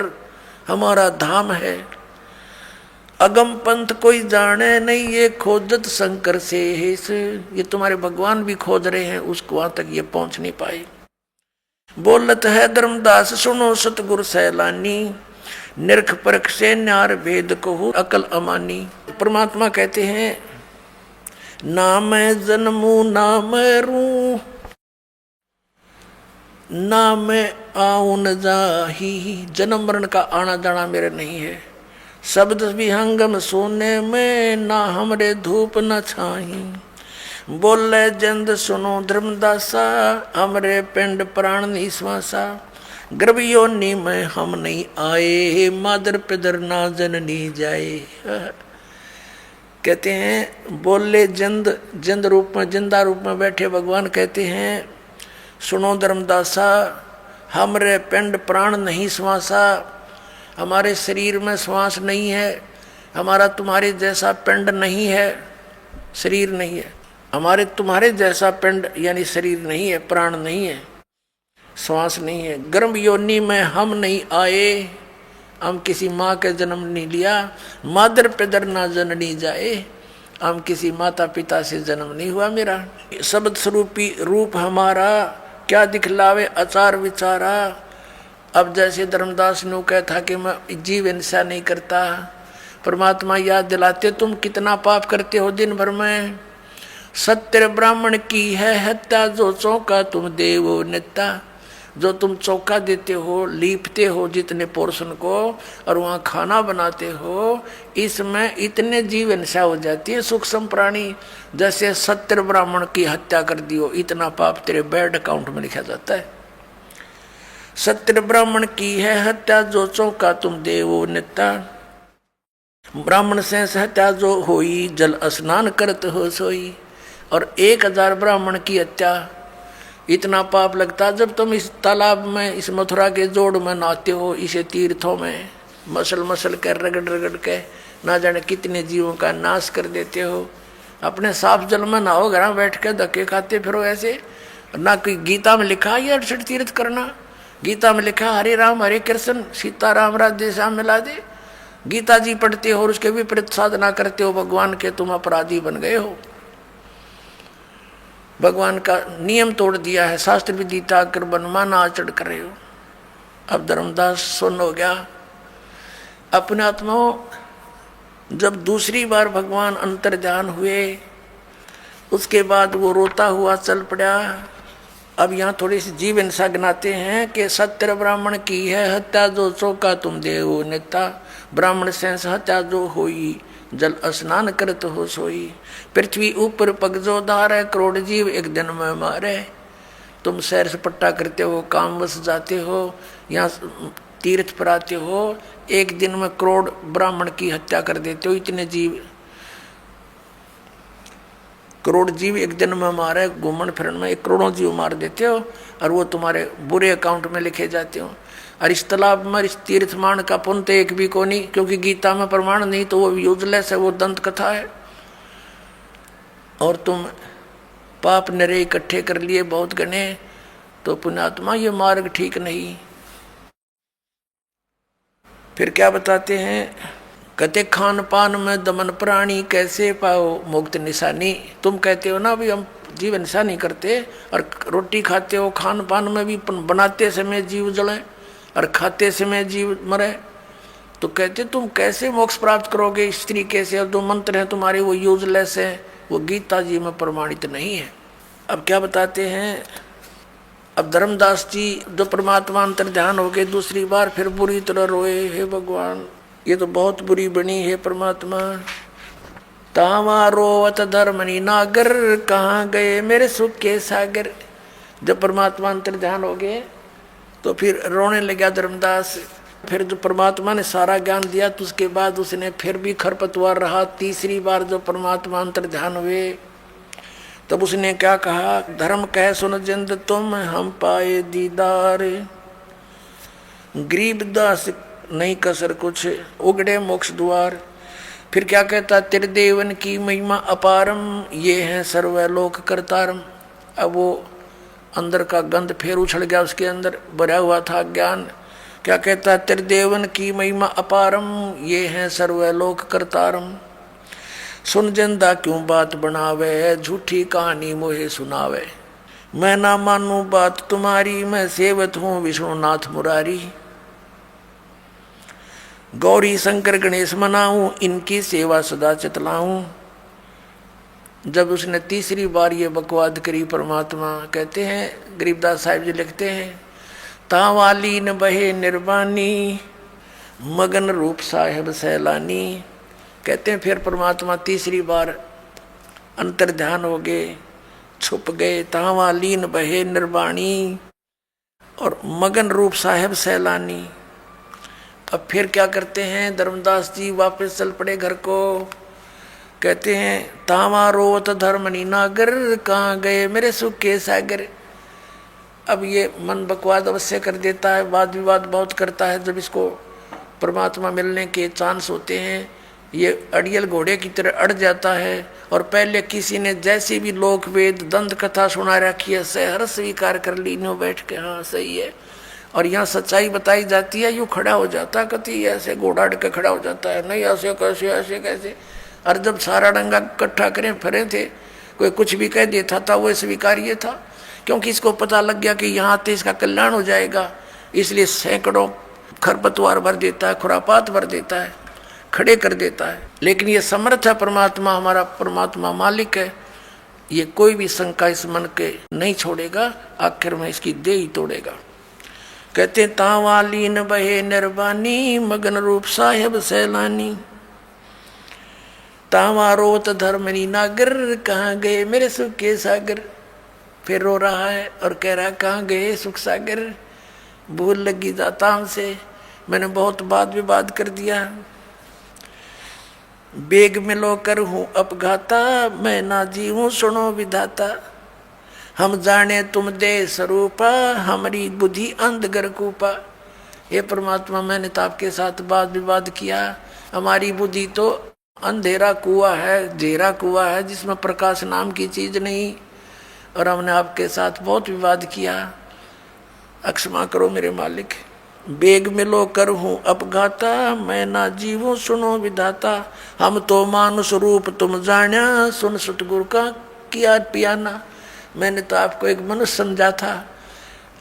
हमारा धाम है। अगम पंथ कोई जाने नहीं ये खोजत शंकर से हेस। ये तुम्हारे भगवान भी खोज रहे हैं, उसको वहां तक ये पहुंच नहीं पाए। बोलत है धर्मदास सुनो सतगुरु सैलानी। निरख परख से न्यार भेद को अकल अमानी। परमात्मा कहते हैं ना मैं जन्मू ना मैं रू, ना मैं आऊं न जाही। जन्म मरण का आना जाना मेरे नहीं है। शब्द विहंगम सोने में ना हमरे धूप न छाही। बोले जंद सुनो धर्मदासा हमरे पिंड प्राण निश्वासा। गर्भ योनि में हम नहीं आए मादर पिदर ना जननी जाए। कहते हैं बोले जंद रूप में जिंदा रूप में बैठे भगवान कहते हैं सुनो धर्मदासा हमरे पिंड प्राण नहीं श्वासा। हमारे शरीर में श्वास नहीं है, हमारा तुम्हारे जैसा पिंड नहीं है, शरीर नहीं है। हमारे तुम्हारे जैसा पिंड यानी शरीर नहीं है, प्राण नहीं है, श्वास नहीं है। गर्भ योनि में हम नहीं आए, हम किसी माँ के जन्म नहीं लिया। मादर पिदर ना जननी जाए, हम किसी माता पिता से जन्म नहीं हुआ मेरा। शब्द स्वरूपी रूप हमारा क्या दिखलावे आचार विचारा। अब जैसे धर्मदास ने कहता कि मैं जीव हिंसा नहीं करता, परमात्मा याद दिलाते तुम कितना पाप करते हो दिन भर में। सत्य ब्राह्मण की है हत्या जो चौका तुम देवो नेता। जो तुम चौका देते हो, लीपते हो जितने पोर्शन को और वहाँ खाना बनाते हो, इसमें इतने जीव हिंसा हो जाती है सूक्ष्म प्राणी। जैसे सत्य ब्राह्मण की हत्या कर दियो, इतना पाप तेरे बैड अकाउंट में लिखा जाता है। सत्य ब्राह्मण की है हत्या जो चौका तुम देवो नेता। ब्राह्मण से हत्या जो होई जल स्नान करत हो सोई। और 1000 ब्राह्मण की हत्या, इतना पाप लगता जब तुम इस तालाब में, इस मथुरा के जोड़ में नहाते हो, इसे तीर्थों में मसल कर रगड़ रगड़ के ना जाने कितने जीवों का नाश कर देते हो। अपने साफ जल में नहाओ, घर बैठ के धक्के खाते फिरो ऐसे। ना कोई गीता में लिखा है 68 तीर्थ करना। गीता में लिखा हरे राम हरे कृष्ण सीता राम राधे श्याम मिला दे। गीता जी पढ़ते हो और उसके विपरीत साधना करते हो भगवान के, तुम अपराधी बन गए हो। भगवान का नियम तोड़ दिया है, शास्त्र विधि त्याग कर बनमाना आचरण कर रहे हो। अब धर्मदास सुन हो गया अपने आत्माओं। जब दूसरी बार भगवान अंतर ध्यान हुए उसके बाद वो रोता हुआ चल पड़ा। अब यहाँ थोड़ी सी जीव हिंसा गिनाते हैं कि सत्य ब्राह्मण की है हत्या जो चौका तुम देवो नेता। ब्राह्मण से हत्या जो हुई जल स्नान करत हो सोई। पृथ्वी ऊपर पग जो धारे, करोड़ जीव एक दिन में मारे। तुम सैर सपट्टा करते हो, काम बस जाते हो, यहाँ तीर्थ पर आते हो, एक दिन में करोड़ ब्राह्मण की हत्या कर देते हो। इतने जीव, करोड़ जीव एक दिन में मारे, घूमन फिरन में 1 करोड़ जीव मार देते हो, और वो तुम्हारे बुरे अकाउंट में लिखे जाते हो। और इस तालाब में इस तीर्थ मान का पुण्य तो एक भी को नहीं, क्योंकि गीता में प्रमाण नहीं, तो वो यूजलेस है, वो दंत कथा है। और तुम पाप नरे इकट्ठे कर लिए बहुत गने, तो पुण्यात्मा ये मार्ग ठीक नहीं। फिर क्या बताते हैं, कहते खान पान में दमन प्राणी, कैसे पाओ मुक्त निशानी। तुम कहते हो ना भी हम जीव निशा नहीं करते, और रोटी खाते हो, खान पान में भी बनाते समय जीव जले और खाते समय जीव मरे, तो कहते तुम कैसे मोक्ष प्राप्त करोगे इस तरीके से। और जो मंत्र हैं तुम्हारे वो यूजलेस है, वो गीता जी में प्रमाणित नहीं है। अब क्या बताते हैं, अब धर्मदास जी जो परमात्मा अंतर ध्यान हो गए, दूसरी बार फिर बुरी तरह रोए, हे भगवान ये तो बहुत बुरी बनी है परमात्मा। तावा रोवत धर्मनी नागर, कहाँ गए मेरे सुख के सागर। जब परमात्मा अंतर ध्यान हो गए तो फिर रोने लगा धर्मदास। फिर जो परमात्मा ने सारा ज्ञान दिया, तो उसके बाद उसने फिर भी खरपतवार रहा। तीसरी बार जो परमात्मा अंतर ध्यान हुए, तब उसने क्या कहा, धर्म कह सुन जिंद तुम, हम पाए दीदार। गरीबदास नहीं कसर कुछ, उगड़े मोक्ष द्वार। फिर क्या कहता, त्रिदेवन की महिमा अपारम, ये है सर्वलोक करतारम। अब वो अंदर का गंध फिर उछल गया, उसके अंदर भरा हुआ था ज्ञान। क्या कहता, त्रिदेवन की महिमा अपारम, ये है सर्वलोक करतारम। सुन जिंदा क्यों बात बनावे, झूठी कहानी मोहे सुनावे। मैं ना मानू बात तुम्हारी, मैं सेवत हूँ विष्णुनाथ मुरारी। गौरी शंकर गणेश मनाऊं, इनकी सेवा सदा चतलाऊं। जब उसने तीसरी बार ये बकवाद करी, परमात्मा कहते हैं, गरीबदास साहिब जी लिखते हैं, तावाली न बहे निर्वाणी, मगन रूप साहेब सैलानी। कहते हैं फिर परमात्मा तीसरी बार अंतर ध्यान हो गए, छुप गए। तावाली न बहे निर्वाणी और मगन रूप साहेब सैलानी। अब फिर क्या करते हैं, धर्मदास जी वापस चल पड़े घर को। कहते हैं, तावा रोवत धर्मनी नागर, कहाँ गए मेरे सुख के सागर। अब ये मन बकवाद अवश्य कर देता है, वाद विवाद बहुत करता है। जब इसको परमात्मा मिलने के चांस होते हैं, ये अड़ियल घोड़े की तरह अड़ जाता है। और पहले किसी ने जैसी भी लोक वेद दंत कथा सुना रखी है, सहर स्वीकार कर ली, नो बैठ के हाँ सही है। और यहाँ सच्चाई बताई जाती है, यूँ खड़ा हो जाता, कति ऐसे घोड़ा अड़ के खड़ा हो जाता है, नहीं ऐसे कैसे ऐसे कैसे। और जब सारा डंगा इकट्ठा करें फिरे थे, कोई कुछ भी कह देता था, वो स्वीकार्य था, क्योंकि इसको पता लग गया कि यहाँ तो इसका कल्याण हो जाएगा। इसलिए सैकड़ों खरपतवार भर देता है, खुरापात भर देता है, खड़े कर देता है। लेकिन ये समर्थ है परमात्मा, हमारा परमात्मा मालिक है, ये कोई भी शंका इस मन के नहीं छोड़ेगा, आखिर में इसकी देह ही तोड़ेगा। कहते तावाली न बहे निर्वाणी, मगन रूप साहेब सैलानी। तावा रोत धर्मनी नागर, कहाँ गए मेरे सुख के सागर। फिर रो रहा है और कह रहा, कहाँ गए सुख सागर। भूल लगी जाता हमसे, मैंने बहुत वाद विवाद कर दिया। बेग मिलो कर हूँ अपघाता, मैं ना जीऊँ सुनो विधाता। हम जाने तुम दे स्वरूपा, हमारी बुद्धि अंधगर कूपा। हे परमात्मा, मैंने तो आपके साथ वाद विवाद किया, हमारी बुद्धि तो अंधेरा कुआं है, घेरा कुआं है, जिसमें प्रकाश नाम की चीज नहीं। और हमने आपके साथ बहुत विवाद किया, अक्षमा करो मेरे मालिक। बेग मिलो कर हूँ अपघाता, मैं ना जीवूं सुनो विधाता। हम तो मानुष रूप तुम जाना, सुन सतगुरु का किया पियाना। मैंने तो आपको एक मनुष्य समझा था,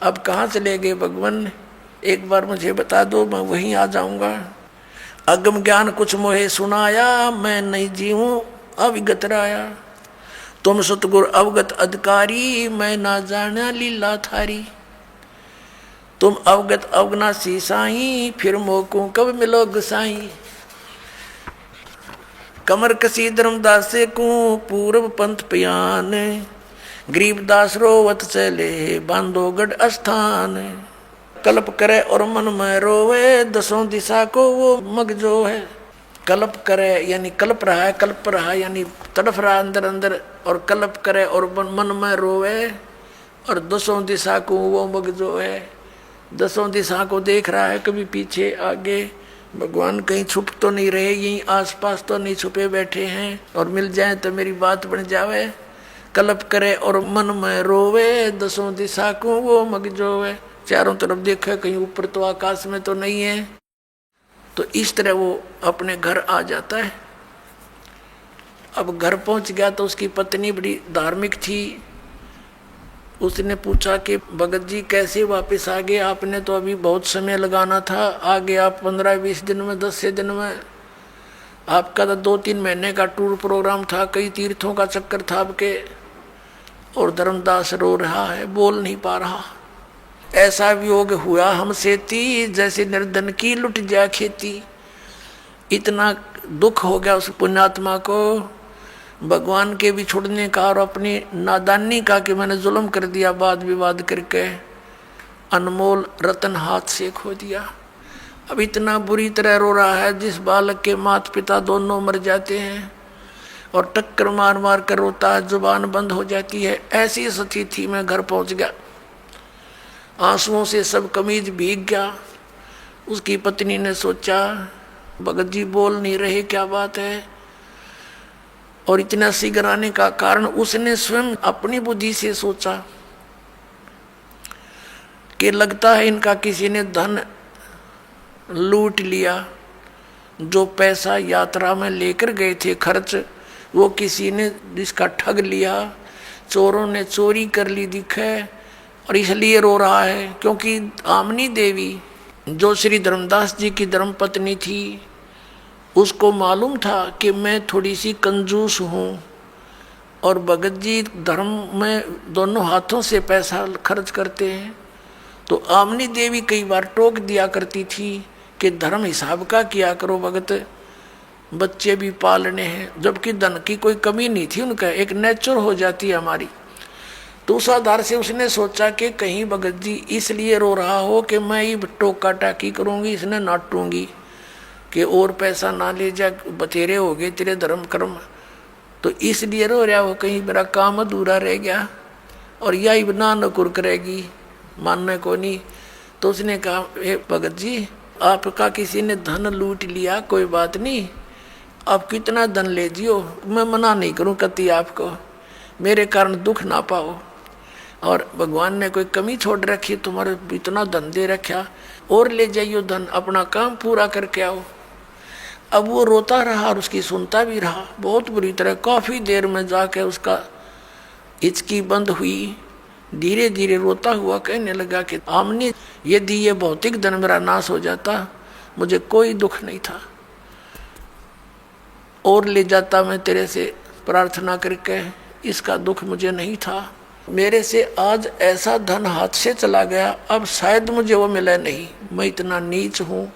अब कहाँ चले गए भगवान, एक बार मुझे बता दो, मैं वहीं आ जाऊंगा। अगम ज्ञान कुछ मोहे सुनाया, मैं नहीं जीऊं अविगत राया। तुम सतगुरु अवगत अधिकारी, मैं ना जाना लीला थारी। तुम अवगत अवगनासी साई, फिर मोको कब मिलो गुसाई। कमर कसी धर्मदास से को पूर्व पंथ प्यान, गरीबदास रोवत चले बांधोगढ़ स्थान। कल्प करे और मन में रोवे, दसों दिशा को वो मग जो है। कल्प करे यानी कल्प रहा है, कल्प रहा यानी तड़फ रहा अंदर अंदर, और कल्प करे और मन में रोवे, और दसों दिशा को वो मग जो है। दसों दिशा को देख रहा है, कभी पीछे आगे। भगवान कहीं छुप तो नहीं रहे, यहीं आसपास तो नहीं छुपे बैठे हैं, और मिल जाए तो मेरी बात बन जावे। कल्प करे और मन में रोवे, दसों दिशा को वो मग जो है। चारों तरफ देखे, कहीं ऊपर तो आकाश में तो नहीं है। तो इस तरह वो अपने घर आ जाता है। अब घर पहुंच गया तो उसकी पत्नी बड़ी धार्मिक थी। उसने पूछा कि भगत जी कैसे वापस आ गए, आपने तो अभी बहुत समय लगाना था, आ गए आप 15-20 दिन में, 10 दिन में। आपका तो 2-3 महीने का टूर प्रोग्राम था, कई तीर्थों का चक्कर था आपके। और धर्मदास रो रहा है, बोल नहीं पा रहा। ऐसा वियोग हुआ हमसे ती, जैसे निर्धन की लुट जा खेती। इतना दुख हो गया उस पुण्यात्मा को भगवान के भी छोड़ने का और अपनी नादानी का कि मैंने जुल्म कर दिया, वाद विवाद करके अनमोल रतन हाथ से खो दिया। अब इतना बुरी तरह रो रहा है, जिस बालक के माता पिता दोनों मर जाते हैं, और टक्कर मार मार कर रोता है, जुबान बंद हो जाती है। ऐसी स्थिति में घर पहुंच गया, आंसुओं से सब कमीज भीग गया। उसकी पत्नी ने सोचा भगत जी बोल नहीं रहे, क्या बात है। और इतना शीघ्र आने का कारण उसने स्वयं अपनी बुद्धि से सोचा कि लगता है इनका किसी ने धन लूट लिया। जो पैसा यात्रा में लेकर गए थे खर्च, वो किसी ने जिसका ठग लिया, चोरों ने चोरी कर ली दिखे, और इसलिए रो रहा है। क्योंकि आमनी देवी जो श्री धर्मदास जी की धर्मपत्नी थी, उसको मालूम था कि मैं थोड़ी सी कंजूस हूँ, और भगत जी धर्म में दोनों हाथों से पैसा खर्च करते हैं। तो आमनी देवी कई बार टोक दिया करती थी कि धर्म हिसाब का किया करो भगत, बच्चे भी पालने हैं। जबकि धन की कोई कमी नहीं थी उनका, एक नेचर हो जाती है हमारी। तो उस आधार से उसने सोचा कि कहीं भगत जी इसलिए रो रहा हो कि मैं ही टोका टाकी करूँगी, इसने नाटूंगी कि और पैसा ना ले जा, बतेरे हो गए तेरे धर्म कर्म, तो इसलिए रो रहा हो, कहीं मेरा काम अधूरा रह गया और यही बना नकुर करेगी, मानने को नहीं। तो उसने कहा हे भगत जी, आपका किसी ने धन लूट लिया, कोई बात नहीं, आप कितना धन ले जियो, मैं मना नहीं करूं कति आपको, मेरे कारण दुख ना पाओ। और भगवान ने कोई कमी छोड़ रखी, तुम्हारे इतना धन दे रखा, और ले जाइयो धन, अपना काम पूरा करके आओ। अब वो रोता रहा और उसकी सुनता भी रहा बहुत बुरी तरह। काफ़ी देर में जाके उसका हिचकी बंद हुई, धीरे धीरे रोता हुआ कहने लगा कि आमनी, यदि ये भौतिक धन मेरा नाश हो जाता मुझे कोई दुख नहीं था, और ले जाता मैं तेरे से प्रार्थना करके, इसका दुख मुझे नहीं था। मेरे से आज ऐसा धन हाथ से चला गया, अब शायद मुझे वो मिला नहीं। मैं इतना नीच हूँ,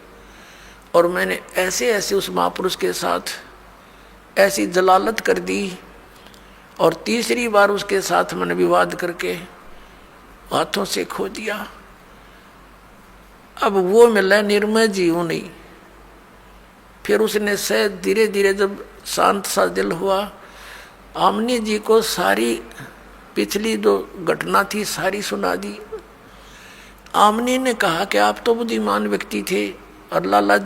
और मैंने ऐसे ऐसे उस महापुरुष के साथ ऐसी जलालत कर दी, और तीसरी बार उसके साथ मैंने विवाद करके हाथों से खो दिया। अब वो मिला निर्मय जीव नहीं। फिर उसने से धीरे धीरे जब शांत सा दिल हुआ, आमनी जी को सारी पिछली जो घटना थी सारी सुना दी। आमनी ने कहा कि आप तो बुद्धिमान व्यक्ति थे, और लाला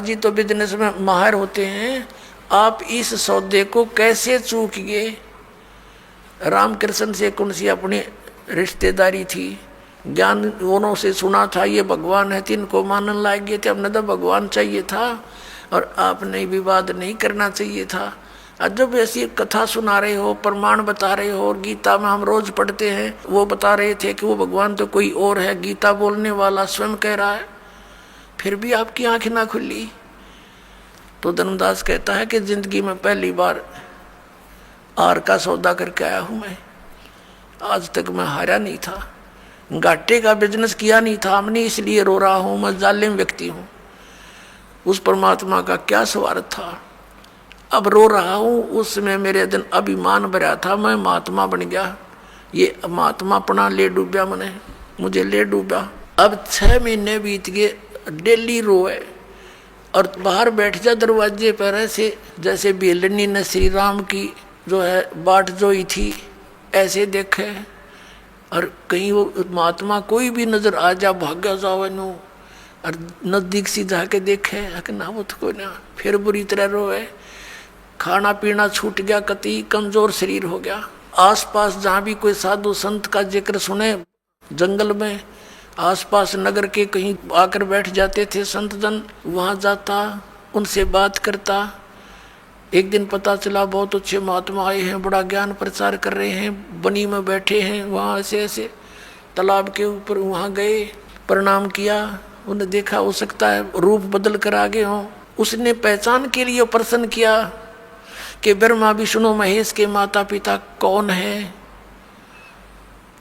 जी तो बिजनेस में माहिर होते हैं, आप इस सौदे को कैसे चूक गए। रामकृष्ण से कौन सी अपनी रिश्तेदारी थी, ज्ञान उन्होंने से सुना था ये भगवान है, तीन को मानने लायक गए थे। हमने तो भगवान चाहिए था, और आपने विवाद नहीं करना चाहिए था। जब ऐसी कथा सुना रहे हो, प्रमाण बता रहे हो, और गीता में हम रोज पढ़ते हैं, वो बता रहे थे कि वो भगवान तो कोई और है, गीता बोलने वाला स्वयं कह रहा है, फिर भी आपकी आंखें ना खुली। तो धर्मदास कहता है कि जिंदगी में पहली बार आर का सौदा करके आया हूं मैं, आज तक मैं हारा नहीं था, घाटे का बिजनेस किया नहीं था हमने, इसलिए रो रहा हूं, मैं जालिम व्यक्ति हूं। उस परमात्मा का क्या स्वार्थ था अब रो रहा हूँ, उस समय मेरे दिन अभिमान भरा था, मैं महात्मा बन गया, ये महात्मा अपना ले डूबा, मुझे ले डूबा। अब 6 महीने बीत गए, डेली रोए और बाहर बैठ जा दरवाजे पर ऐसे जैसे बेलनी ने श्री राम की जो है बाट जोई थी ऐसे देखे। और कहीं वो महात्मा कोई भी नजर आ जा भाग्य जाओ नो, और नजदीक से जाके देखे ना वो तो कोई ना, फिर बुरी तरह रोए। खाना पीना छूट गया, कति कमजोर शरीर हो गया। आसपास जहाँ भी कोई साधु संत का जिक्र सुने, जंगल में आसपास नगर के कहीं आकर बैठ जाते थे संत जन, वहाँ जाता उनसे बात करता। एक दिन पता चला बहुत अच्छे महात्मा आए हैं, बड़ा ज्ञान प्रचार कर रहे हैं, बनी में बैठे हैं वहाँ ऐसे ऐसे तालाब के ऊपर। वहाँ गए, प्रणाम किया, उन्हें देखा हो सकता है रूप बदल कर आगे हों। उसने पहचान के लिए प्रश्न किया कि ब्रह्मा विष्णु महेश के माता पिता कौन है,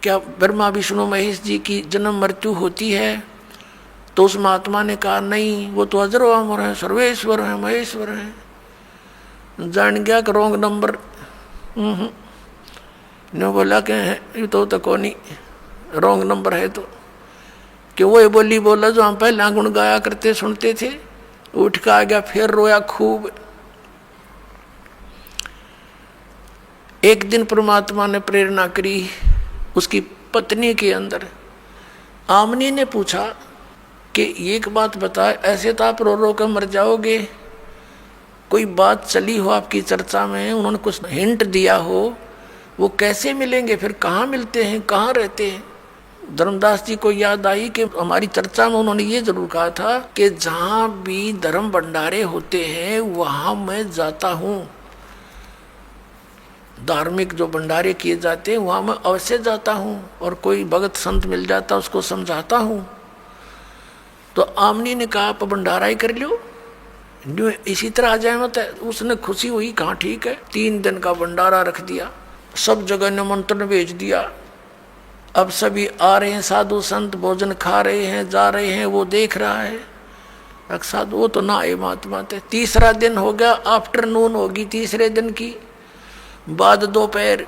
क्या ब्रह्मा विष्णु महेश जी की जन्म मृत्यु होती है? तो उस महात्मा ने कहा नहीं, वो तो अजर अमर है, सर्वेश्वर है, महेश्वर है। जान गया कि रॉन्ग नंबर। ने बोला कि ये तो कौन रॉन्ग नंबर है, तो कि वो बोली बोला जो हम पहले गुण गाया करते सुनते थे। उठ के आ गया, फिर रोया खूब। एक दिन परमात्मा ने प्रेरणा करी उसकी पत्नी के अंदर। आमनी ने पूछा कि एक बात बता, ऐसे तो आप रो रो कर मर जाओगे, कोई बात चली हो आपकी चर्चा में, उन्होंने कुछ हिंट दिया हो, वो कैसे मिलेंगे, फिर कहाँ मिलते हैं, कहाँ रहते हैं? धर्मदास जी को याद आई कि हमारी चर्चा में उन्होंने ये जरूर कहा था कि जहाँ भी धर्म भंडारे होते हैं वहाँ मैं जाता हूँ, धार्मिक जो भंडारे किए जाते हैं वहाँ मैं अवश्य जाता हूँ, और कोई भगत संत मिल जाता उसको समझाता हूँ। तो आमनी ने कहा आप भंडारा ही कर लो, इसी तरह आ जाए मत। उसने खुशी हुई, कहाँ ठीक है। 3 दिन का भंडारा रख दिया, सब जगह निमंत्रण भेज दिया। अब सभी आ रहे हैं, साधु संत भोजन खा रहे हैं, जा रहे हैं, वो देख रहा है। साधु वो तो ना आए महात्मा थे। 3रा दिन हो गया, आफ्टरनून होगी 3रे दिन की, बाद दोपहर,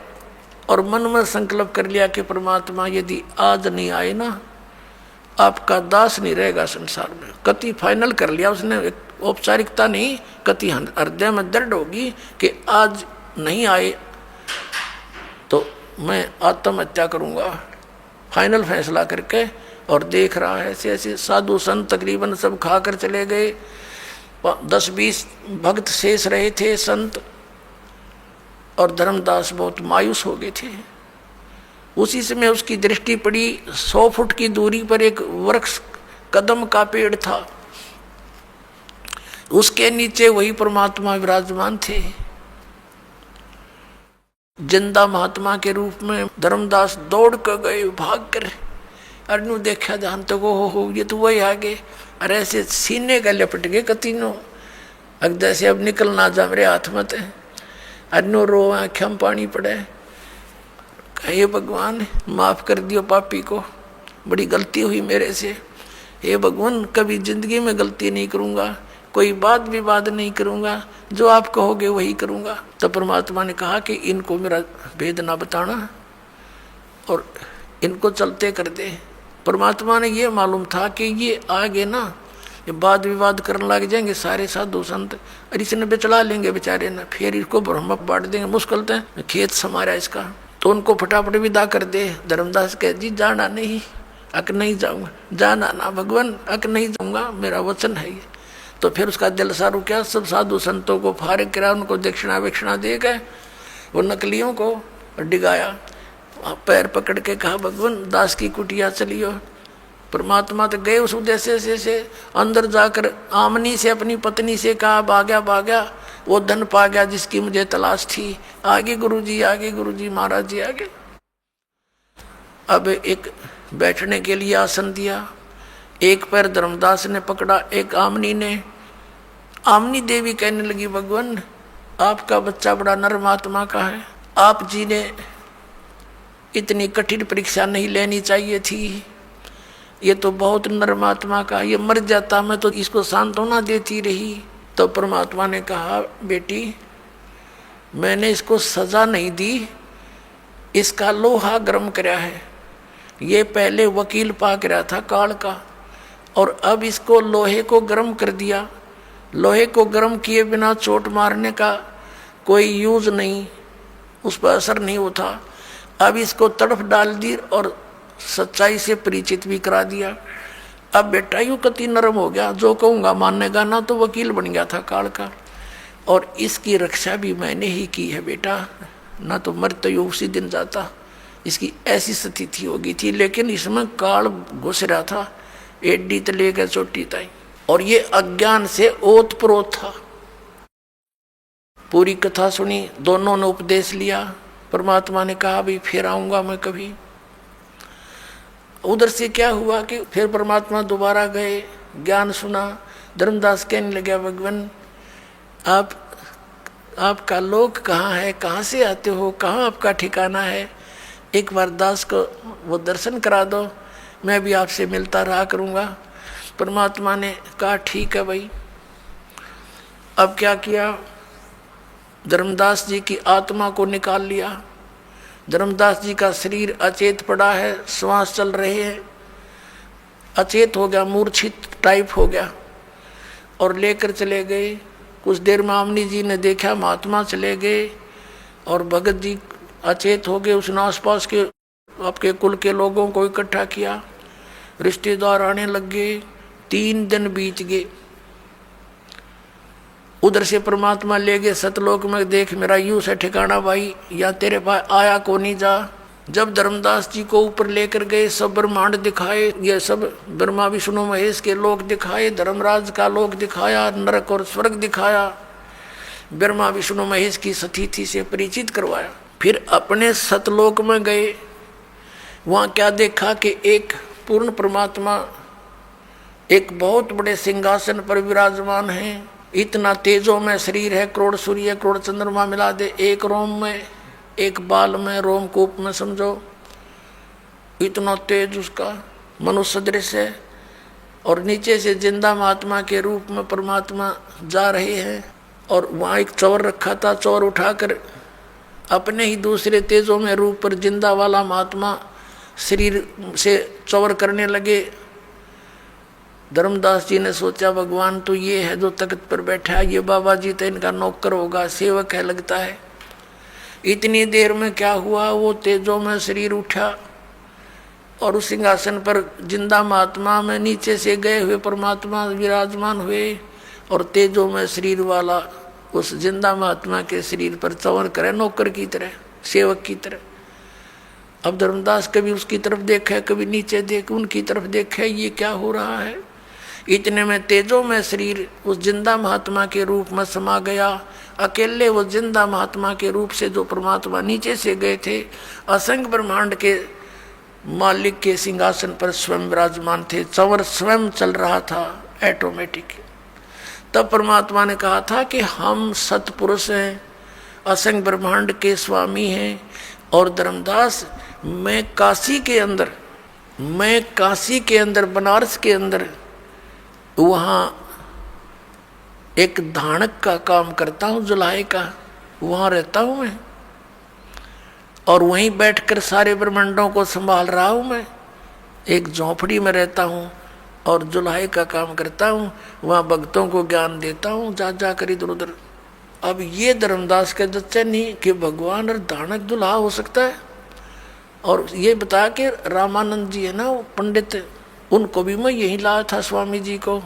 और मन में संकल्प कर लिया कि परमात्मा यदि आज नहीं आए ना, आपका दास नहीं रहेगा संसार में। कति फाइनल कर लिया उसने, औपचारिकता नहीं, कति हृदय में दर्द होगी कि आज नहीं आए तो मैं आत्महत्या करूंगा, फाइनल फैसला करके। और देख रहा है ऐसे ऐसे साधु संत तकरीबन सब खाकर चले गए। 10-20 भक्त शेष रहे थे संत, और धर्मदास बहुत मायूस हो गए थे। उसी समय उसकी दृष्टि पड़ी, 100 फुट की दूरी पर एक वृक्ष कदम का पेड़ था, उसके नीचे वही परमात्मा विराजमान थे, जिंदा महात्मा के रूप में। धर्मदास दौड़ कर गए, भाग कर, अरनू देखा ध्यान तो हो ये तो वही आगे। अरे ऐसे सीने का लपट गए कतीनों, अगदे से अब निकल ना जा मेरे हाथ में। अरनू रो, आँखों में पानी पड़े, हे भगवान माफ कर दियो पापी को, बड़ी गलती हुई मेरे से। हे भगवान कभी जिंदगी में गलती नहीं करूँगा, कोई बात विवाद नहीं करूँगा, जो आप कहोगे वही करूँगा। तो परमात्मा ने कहा कि इनको मेरा भेद ना बताना और इनको चलते कर दे। परमात्मा ने ये मालूम था कि ये आगे ना ये वाद विवाद करने लग जाएंगे सारे साधु संत, और इसने बेचला लेंगे बेचारे ना, फिर इसको ब्रह्म बांट देंगे, मुश्किल है खेत समारा इसका। तो उनको फटाफट विदा कर दे। धर्मदास कह जी जाना नहीं, अक नहीं जाऊँगा, जाना ना भगवान, अक नहीं जाऊँगा, मेरा वचन है ये। तो फिर उसका दिल सा रुका, सब साधु संतों को फारिग करा, उनको दक्षिणा विक्षिणा दे गए, वो नकलियों को डिगाया, पैर पकड़ के कहा भगवान दास की कुटिया चलियो। परमात्मा तो गए उस उद्देश्य से अंदर जाकर आमनी से अपनी पत्नी से कहा भाग्या वो धन पा गया जिसकी मुझे तलाश थी, आगे गुरुजी, आगे गुरुजी, महाराज जी आगे। अब एक बैठने के लिए आसन दिया, एक पैर धर्मदास ने पकड़ा, एक आमनी ने। आमनी देवी कहने लगी भगवान आपका बच्चा बड़ा नर्म आत्मा का है, आप जी ने इतनी कठिन परीक्षा नहीं लेनी चाहिए थी, ये तो बहुत नर्म आत्मा का, ये मर जाता मैं तो इसको सांत्वना देती रही। तो परमात्मा ने कहा बेटी मैंने इसको सजा नहीं दी, इसका लोहा गर्म कराया है। ये पहले वकील पाक रहा था काल का, और अब इसको लोहे को गर्म कर दिया। लोहे को गर्म किए बिना चोट मारने का कोई यूज नहीं, उस पर असर नहीं होता। अब इसको तड़फ डाल दी और सच्चाई से परिचित भी करा दिया। अब बेटा यूं कति नरम हो गया, जो कहूँगा मानेगा ना, तो वकील बन गया था काल का। और इसकी रक्षा भी मैंने ही की है बेटा, ना तो मर तो उसी दिन जाता। इसकी ऐसी स्थिति हो गई थी, लेकिन इसमें काल घुस रहा था एडी तो लेकर चोटी ताई, और ये अज्ञान से ओत प्रोत था। पूरी कथा सुनी, दोनों ने उपदेश लिया। परमात्मा ने कहा भी फिर आऊंगा मैं कभी। उधर से क्या हुआ कि फिर परमात्मा दोबारा गए, ज्ञान सुना। धर्मदास कहने लगा, भगवान आपका लोक कहाँ है, कहाँ से आते हो, कहाँ आपका ठिकाना है, एक बार दास को वो दर्शन करा दो, मैं भी आपसे मिलता रहा करूँगा। परमात्मा ने कहा ठीक है भाई। अब क्या किया, धर्मदास जी की आत्मा को निकाल लिया। धर्मदास जी का शरीर अचेत पड़ा है, श्वास चल रहे हैं, अचेत हो गया, मूर्छित टाइप हो गया, और लेकर चले गए। कुछ देर में आमनी जी ने देखा महात्मा चले गए, और भगत जी अचेत हो गए। उसने आसपास के आपके कुल के लोगों को इकट्ठा किया, रिश्तेदार आने लग गए। 3 दिन बीत गए। उधर से परमात्मा ले गए सतलोक में, देख मेरा यूं से ठिकाना भाई, या तेरे पास आया को नहीं जा। जब धर्मदास जी को ऊपर लेकर गए, सब ब्रह्मांड दिखाए, ये सब ब्रह्मा विष्णु महेश के लोक दिखाए, धर्मराज का लोक दिखाया, नरक और स्वर्ग दिखाया, ब्रह्मा विष्णु महेश की स्थिति से परिचित करवाया। फिर अपने सतलोक में गए। वहाँ क्या देखा कि एक पूर्ण परमात्मा एक बहुत बड़े सिंहासन पर विराजमान है। इतना तेजों में शरीर है, करोड़ सूर्य करोड़ चंद्रमा मिला दे एक रोम में, एक बाल में, रोमकूप में समझो, इतना तेज उसका, मनुष्य दृश्य है। और नीचे से जिंदा महात्मा के रूप में परमात्मा जा रहे हैं। और वहाँ एक चौर रखा था, चौर उठाकर अपने ही दूसरे तेजों में रूप पर जिंदा वाला महात्मा शरीर से चौर करने लगे। धर्मदास जी ने सोचा भगवान तो ये है जो तख्त पर बैठा है, ये बाबा जी तो इनका नौकर होगा, सेवक है लगता है। इतनी देर में क्या हुआ, वो तेजों में शरीर उठा, और उस सिंहासन पर जिंदा महात्मा में नीचे से गए हुए परमात्मा विराजमान हुए, और तेजों में शरीर वाला उस जिंदा महात्मा के शरीर पर चौर करे, नौकर की तरह, सेवक की तरह। अब धर्मदास कभी उसकी तरफ देखे, कभी नीचे देख, उनकी तरफ देखे, ये क्या हो रहा है। इतने में तेजों में शरीर उस जिंदा महात्मा के रूप में समा गया। अकेले वो जिंदा महात्मा के रूप से जो परमात्मा नीचे से गए थे, असंख्य ब्रह्मांड के मालिक के सिंहासन पर स्वयं विराजमान थे। चंवर स्वयं चल रहा था ऑटोमेटिक। तब परमात्मा ने कहा था कि हम सतपुरुष हैं, असंख्य ब्रह्मांड के स्वामी हैं। और धर्मदास मैं काशी के अंदर बनारस के अंदर वहाँ एक धानक का काम करता हूँ, जुलाहे का, वहाँ रहता हूँ मैं, और वहीं बैठकर सारे ब्रह्मांडों को संभाल रहा हूँ मैं। एक झोंपड़ी में रहता हूँ और जुलाहे का काम करता हूँ, वहाँ भक्तों को ज्ञान देता हूँ जा कर इधर उधर। अब ये धर्मदास के दच्चे नहीं कि भगवान और धानक दुल्हा हो सकता है। और ये बता के रामानंद जी है ना, वो पंडित, उनको भी मैं यही लाया था स्वामी जी को,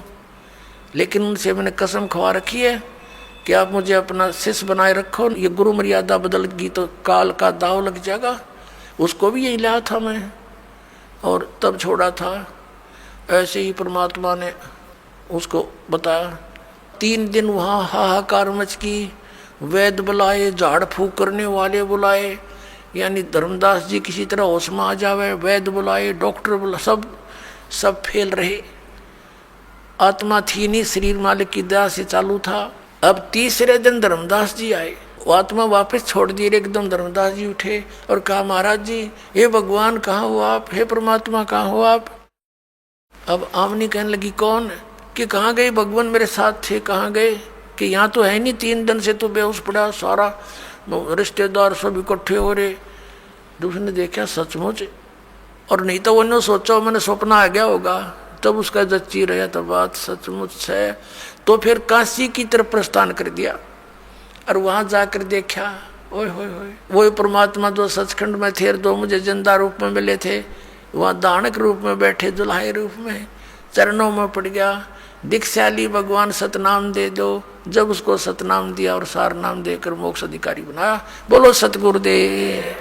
लेकिन उनसे मैंने कसम खवा रखी है कि आप मुझे अपना शिष्य बनाए रखो, ये गुरु मर्यादा बदल गई तो काल का दाव लग जाएगा। उसको भी यही लाया था मैं, और तब छोड़ा था। ऐसे ही परमात्मा ने उसको बताया। 3 दिन वहाँ हाहाकार मच की, वैद्य बुलाए, झाड़ फूक करने वाले बुलाए, यानी धर्मदास जी किसी तरह होश में आ जावे, वैद्य बुलाए, डॉक्टर बुलाए, सब फेल रहे। आत्मा थी नहीं, शरीर मालिक की दया से चालू था। अब तीसरे दिन धर्मदास जी आए, वो आत्मा वापस छोड़ दी। एकदम धर्मदास जी उठे और कहा, महाराज जी, हे भगवान कहाँ हो आप, हे परमात्मा कहाँ हो आप। अब आमनी कहने लगी, कौन, कि कहाँ गए भगवान, मेरे साथ थे, कहाँ गए, कि यहाँ तो है नहीं, 3 दिन से तो बेहोश पड़ा, सारा रिश्तेदार सब इकट्ठे हो रहे। तो उसने देखा सचमुच, और नहीं तो वो सोचा मैंने सपना आ गया होगा, तब उसका जच्ची रहा तो बात सचमुच है। तो फिर काशी की तरफ प्रस्थान कर दिया और वहां जाकर देखा, ओए होए होए, वही परमात्मा जो सचखंड में थे, दो मुझे जिंदा रूप में मिले थे, वहां दानक रूप में बैठे, दुल्हाई रूप में, चरणों में पड़ गया, दीक्षाली भगवान सतनाम दे दो। जब उसको सतनाम दिया और सार नाम देकर मोक्ष अधिकारी बनाया। बोलो सतगुरुदेव।